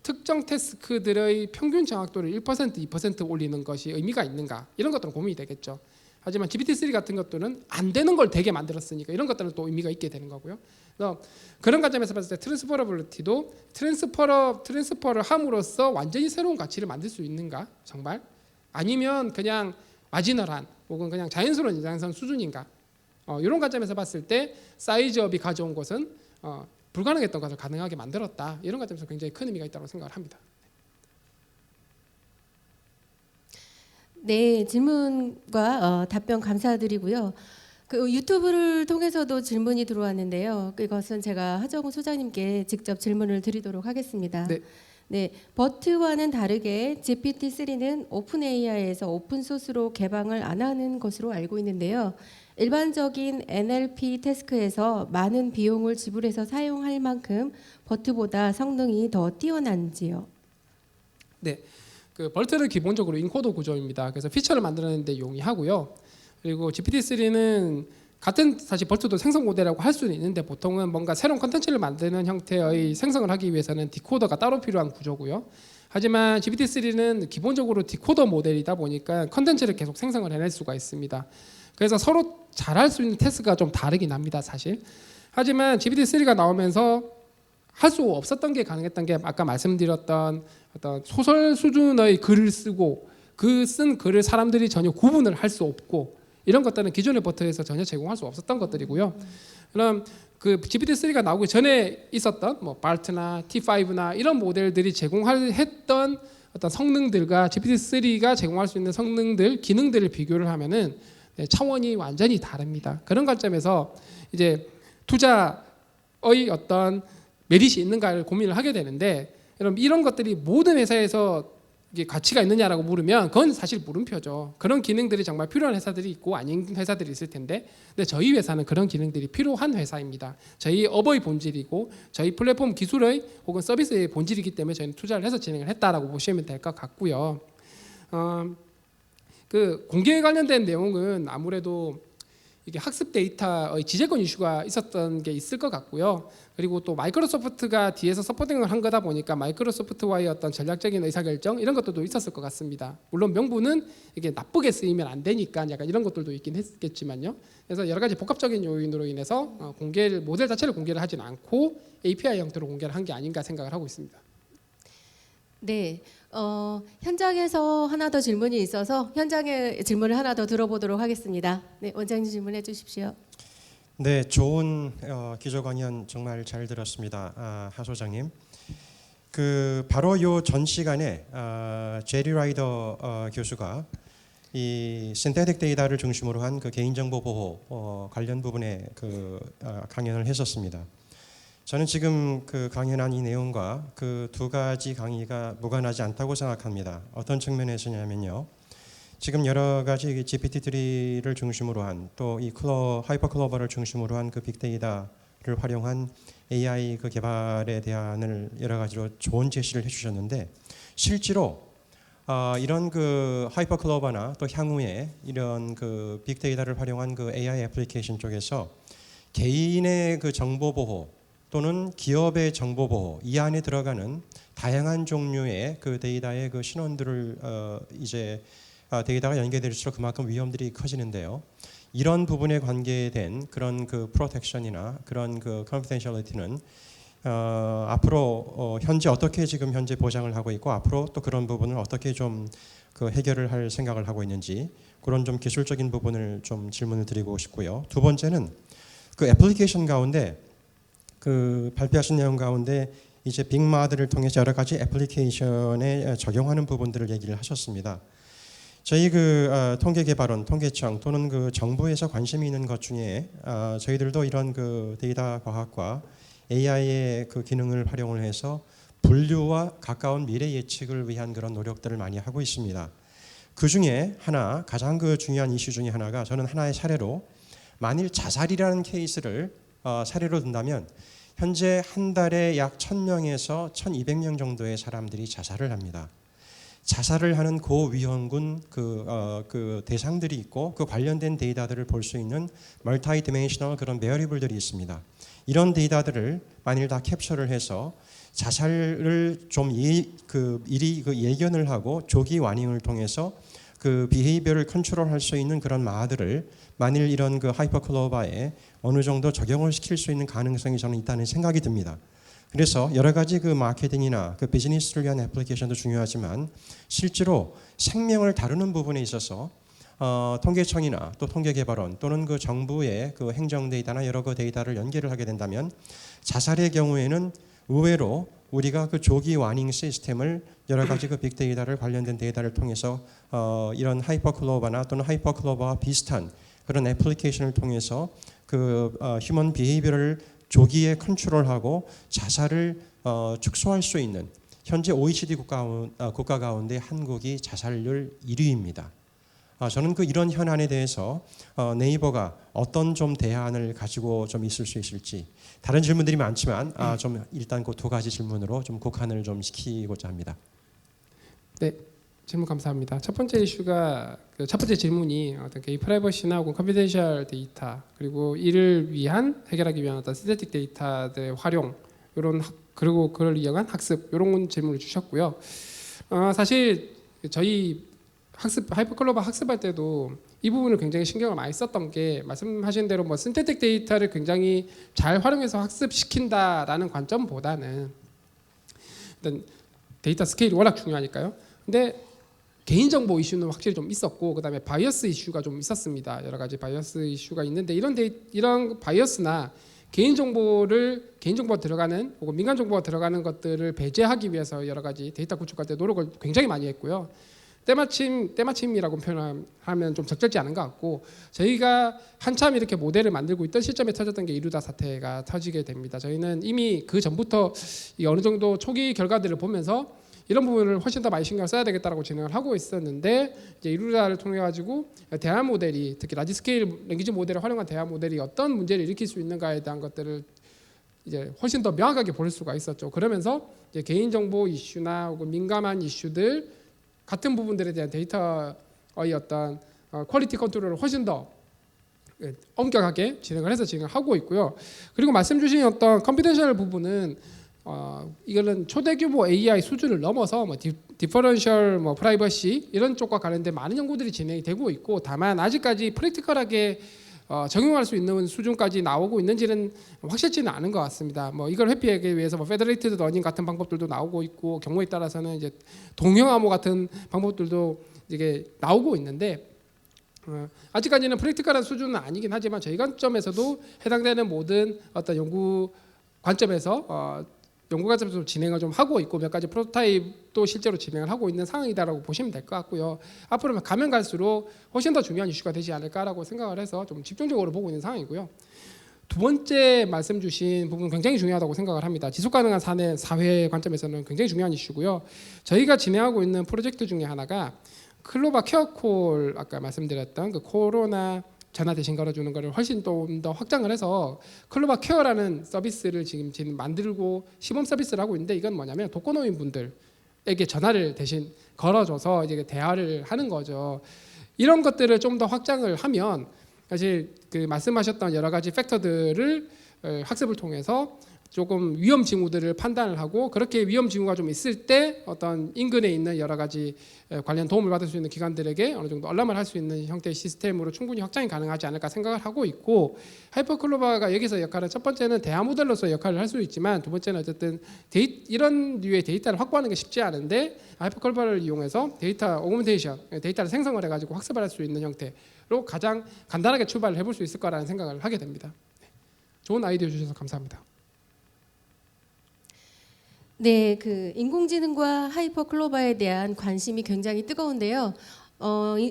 특정 태스크들의 평균 정확도를 1%, 2% 올리는 것이 의미가 있는가, 이런 것들은 고민이 되겠죠. 하지만 GPT-3 같은 것들은 안 되는 걸 되게 만들었으니까 이런 것들은 또 의미가 있게 되는 거고요. 그래서 그런 관점에서 봤을 때 트랜스퍼러블리티도 트랜스퍼를 함으로써 완전히 새로운 가치를 만들 수 있는가, 정말? 아니면 그냥 마지널한 혹은 그냥 자연스러운 연장선 수준인가? 이런 관점에서 봤을 때 사이즈업이 가져온 것은 불가능했던 것을 가능하게 만들었다, 이런 관점에서 굉장히 큰 의미가 있다고 생각을 합니다. 네, 질문과 답변 감사드리고요. 그 유튜브를 통해서도 질문이 들어왔는데요. 이것은 제가 하정우 소장님께 직접 질문을 드리도록 하겠습니다. 네. 네, 버트와는 다르게 GPT-3는 오픈 AI에서 오픈 소스로 개방을 안 하는 것으로 알고 있는데요. 일반적인 NLP 태스크에서 많은 비용을 지불해서 사용할 만큼 버트보다 성능이 더 뛰어난지요? 네, 그 벌트는 기본적으로 인코더 구조입니다. 그래서 피처를 만들어내는데 용이하고요. 그리고 GPT-3는 같은 사실 벌트도 생성 모델이라고 할 수는 있는데 보통은 뭔가 새로운 컨텐츠를 만드는 형태의 생성을 하기 위해서는 디코더가 따로 필요한 구조고요. 하지만 GPT-3는 기본적으로 디코더 모델이다 보니까 컨텐츠를 계속 생성을 해낼 수가 있습니다. 그래서 서로 잘할 수 있는 태스크가 좀 다르긴 합니다, 사실. 하지만 GPT-3가 나오면서 할 수 없었던 게 가능했던 게 아까 말씀드렸던 어떤 소설 수준의 글을 쓰고 그 쓴 글을 사람들이 전혀 구분을 할 수 없고, 이런 것들은 기존의 버트에서 전혀 제공할 수 없었던 것들이고요. 그럼 그 GPT-3가 나오기 전에 있었던 뭐 발트나 T5나 이런 모델들이 제공했던 어떤 성능들과 GPT-3가 제공할 수 있는 성능들, 기능들을 비교를 하면은 차원이 완전히 다릅니다. 그런 관점에서 이제 투자의 어떤 메리트이 있는가를 고민을 하게 되는데, 여러분 이런 것들이 모든 회사에서 이게 가치가 있느냐라고 물으면 그건 사실 물음표죠. 그런 기능들이 정말 필요한 회사들이 있고 아닌 회사들이 있을 텐데, 근데 저희 회사는 그런 기능들이 필요한 회사입니다. 저희 업의 본질이고 저희 플랫폼 기술의 혹은 서비스의 본질이기 때문에 저희는 투자를 해서 진행을 했다라고 보시면 될 것 같고요. 그 공개에 관련된 내용은 아무래도 이게 학습 데이터의 지재권 이슈가 있었던 게 있을 것 같고요. 그리고 또 마이크로소프트가 뒤에서 서포팅을 한 거다 보니까 마이크로소프트와의 어떤 전략적인 의사결정 이런 것들도 있었을 것 같습니다. 물론 명분은 이게 나쁘게 쓰이면 안 되니까 약간 이런 것들도 있긴 했겠지만요. 그래서 여러 가지 복합적인 요인으로 인해서 공개를 모델 자체를 공개를 하진 않고 API 형태로 공개를 한 게 아닌가 생각을 하고 있습니다. 네, 현장에서 하나 더 질문이 있어서 현장의 질문을 하나 더 들어보도록 하겠습니다. 네, 원장님 질문해 주십시오. 네, 좋은 기조 강연 정말 잘 들었습니다, 하 소장님. 그 바로 요 전 시간에 제리 라이더 교수가 이 신테틱 데이터를 중심으로 한 그 개인정보 보호 관련 부분에 그 강연을 했었습니다. 저는 지금 그 강연한 이 내용과 그 두 가지 강의가 무관하지 않다고 생각합니다. 어떤 측면에서냐면요. 지금 여러 가지 GPT-3를 중심으로 한 또 이 하이퍼 클로버를 중심으로 한 그 빅데이터를 활용한 AI 그 개발에 대한 여러 가지로 좋은 제시를 해주셨는데 실제로 이런 그 하이퍼 클로버나 또 향후에 이런 그 빅데이터를 활용한 그 AI 애플리케이션 쪽에서 개인의 그 정보 보호 또는 기업의 정보 보호 이 안에 들어가는 다양한 종류의 그 데이터의 그 신원들을 이제 데이터가 연계될수록 그만큼 위험들이 커지는데요. 이런 부분에 관계된 그런 그 프로텍션이나 그런 그 컨피덴셜리티는 앞으로 현재 어떻게 지금 현재 보장을 하고 있고 앞으로 또 그런 부분을 어떻게 좀 그 해결을 할 생각을 하고 있는지 그런 좀 기술적인 부분을 좀 질문을 드리고 싶고요. 두 번째는 그 애플리케이션 가운데 그 발표하신 내용 가운데 이제 빅마들을 통해서 여러 가지 애플리케이션에 적용하는 부분들을 얘기를 하셨습니다. 저희 그 통계개발원, 통계청 또는 그 정부에서 관심이 있는 것 중에 저희들도 이런 그 데이터 과학과 AI의 그 기능을 활용을 해서 분류와 가까운 미래 예측을 위한 그런 노력들을 많이 하고 있습니다. 그 중에 하나 가장 그 중요한 이슈 중에 하나가 저는 하나의 사례로 만일 자살이라는 케이스를 사례로 든다면 현재 한 달에 약 1,000명에서 1,200명 정도의 사람들이 자살을 합니다. 자살을 하는 고위험군 그 대상들이 있고 그 관련된 데이터들을 볼 수 있는 멀티 디멘셔널 그런 베어리블들이 있습니다. 이런 데이터들을 만일 다 캡처를 해서 자살을 좀 미리 그 예견을 하고 조기 와닝을 통해서 그 비헤이비어를 컨트롤할 수 있는 그런 마들을 만일 이런 그 하이퍼클로버에 어느 정도 적용을 시킬 수 있는 가능성이 저는 있다는 생각이 듭니다. 그래서 여러 가지 그 마케팅이나 그 비즈니스를 위한 애플리케이션도 중요하지만 실제로 생명을 다루는 부분에 있어서 통계청이나 또 통계개발원 또는 그 정부의 그 행정 데이터나 여러 그 데이터를 연계를 하게 된다면 자살의 경우에는 의외로 우리가 그 조기 와닝 시스템을 여러 가지 그 빅데이터를 관련된 데이터를 통해서 이런 하이퍼클로버나 또는 하이퍼클로버와 비슷한 그런 애플리케이션을 통해서 그 휴먼 비헤이비어를 조기에 컨트롤하고 자살을 축소할 수 있는 현재 OECD 국가 가운데 한국이 자살률 1위입니다. 저는 그 이런 현안에 대해서 네이버가 어떤 좀 대안을 가지고 좀 있을 수 있을지 다른 질문들이 많지만 좀 일단 그 두 가지 질문으로 좀 국한을 좀 시키고자 합니다. 네, 질문 감사합니다. 첫 번째 이슈가 첫 번째 질문이 어떤 개인 프라이버시나 혹은 컨피덴셜 데이터 그리고 이를 위한 해결하기 위한 어떤 신테틱 데이터의 활용 이런 그리고 그걸 이용한 학습 이런 질문을 주셨고요. 사실 저희 하이퍼클로버 학습할 때도 이 부분을 굉장히 신경을 많이 썼던 게 말씀하신 대로 뭐 신테틱 데이터를 굉장히 잘 활용해서 학습시킨다라는 관점보다는 일단 데이터 스케일이 워낙 중요하니까요. 근데 개인정보 이슈는 확실히 좀 있었고 그다음에 바이어스 이슈가 좀 있었습니다. 여러 가지 바이어스 이슈가 있는데 이런 바이어스나 개인정보가 들어가는 혹은 민간정보가 들어가는 것들을 배제하기 위해서 여러 가지 데이터 구축할 때 노력을 굉장히 많이 했고요. 때마침이라고 표현하면 좀 적절치 않은 것 같고 저희가 한참 이렇게 모델을 만들고 있던 시점에 터졌던 게 이루다 사태가 터지게 됩니다. 저희는 이미 그 전부터 어느 정도 초기 결과들을 보면서 이런 부분을 훨씬 더 많이 신경을 써야 되겠다라고 진행을 하고 있었는데 이제 이루다를 통해 가지고 대화 모델이 특히 라지 스케일 랭귀지 모델을 활용한 대화 모델이 어떤 문제를 일으킬 수 있는가에 대한 것들을 이제 훨씬 더 명확하게 볼 수가 있었죠. 그러면서 이제 개인정보 이슈나 혹은 민감한 이슈들 같은 부분들에 대한 데이터의 어떤 퀄리티 컨트롤을 훨씬 더 엄격하게 진행을 해서 진행을 하고 있고요. 그리고 말씀 주신 어떤 컴피테이셔널 부분은 이거는 초대 규모 AI 수준을 넘어서 뭐 디퍼런셜 뭐 프라이버시 이런 쪽과 관련된 많은 연구들이 진행이 되고 있고, 다만 아직까지 프랙티컬하게 적용할 수 있는 수준까지 나오고 있는지는 확실치는 않은 것 같습니다. 뭐 이걸 회피하기 위해서 뭐 페더레이티드 러닝 같은 방법들도 나오고 있고, 경우에 따라서는 이제 동형 암호 같은 방법들도 이게 나오고 있는데, 아직까지는 프랙티컬한 수준은 아니긴 하지만 저희 관점에서도 해당되는 모든 어떤 연구 관점에서 진행을 좀 하고 있고, 몇 가지 프로토타입도 실제로 진행을 하고 있는 상황이다라고 보시면 될 것 같고요. 앞으로 가면 갈수록 훨씬 더 중요한 이슈가 되지 않을까라고 생각을 해서 좀 집중적으로 보고 있는 상황이고요. 두 번째 말씀 주신 부분 굉장히 중요하다고 생각을 합니다. 지속가능한 사회 관점에서는 굉장히 중요한 이슈고요. 저희가 진행하고 있는 프로젝트 중에 하나가 클로바 케어콜, 아까 말씀드렸던 그 코로나 전화 대신 걸어주는 것을 훨씬 좀 더 확장을 해서 클로바 케어라는 서비스를 지금 만들고 시범 서비스를 하고 있는데, 이건 뭐냐면 독거노인 분들에게 전화를 대신 걸어줘서 이제 대화를 하는 거죠. 이런 것들을 좀 더 확장을 하면 사실 그 말씀하셨던 여러 가지 팩터들을 학습을 통해서 조금 위험 징후들을 판단을 하고, 그렇게 위험 징후가 좀 있을 때 어떤 인근에 있는 여러 가지 관련 도움을 받을 수 있는 기관들에게 어느 정도 알람을 할 수 있는 형태의 시스템으로 충분히 확장이 가능하지 않을까 생각을 하고 있고, 하이퍼클로바가 여기서 역할은 첫 번째는 대화 모델로서 역할을 할 수 있지만, 두 번째는 어쨌든 이런 류의 데이터를 확보하는 게 쉽지 않은데 하이퍼클로바를 이용해서 데이터 오그멘테이션, 데이터를 생성을 해가지고 학습을 할 수 있는 형태로 가장 간단하게 출발을 해볼 수 있을 거라는 생각을 하게 됩니다. 좋은 아이디어 주셔서 감사합니다. 네, 그 인공지능과 하이퍼클로바에 대한 관심이 굉장히 뜨거운데요.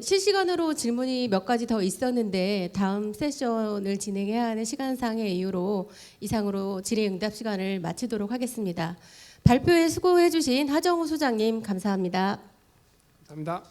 실시간으로 질문이 몇 가지 더 있었는데 다음 세션을 진행해야 하는 시간상의 이유로 이상으로 질의응답 시간을 마치도록 하겠습니다. 발표에 수고해 주신 하정우 소장님 감사합니다. 감사합니다.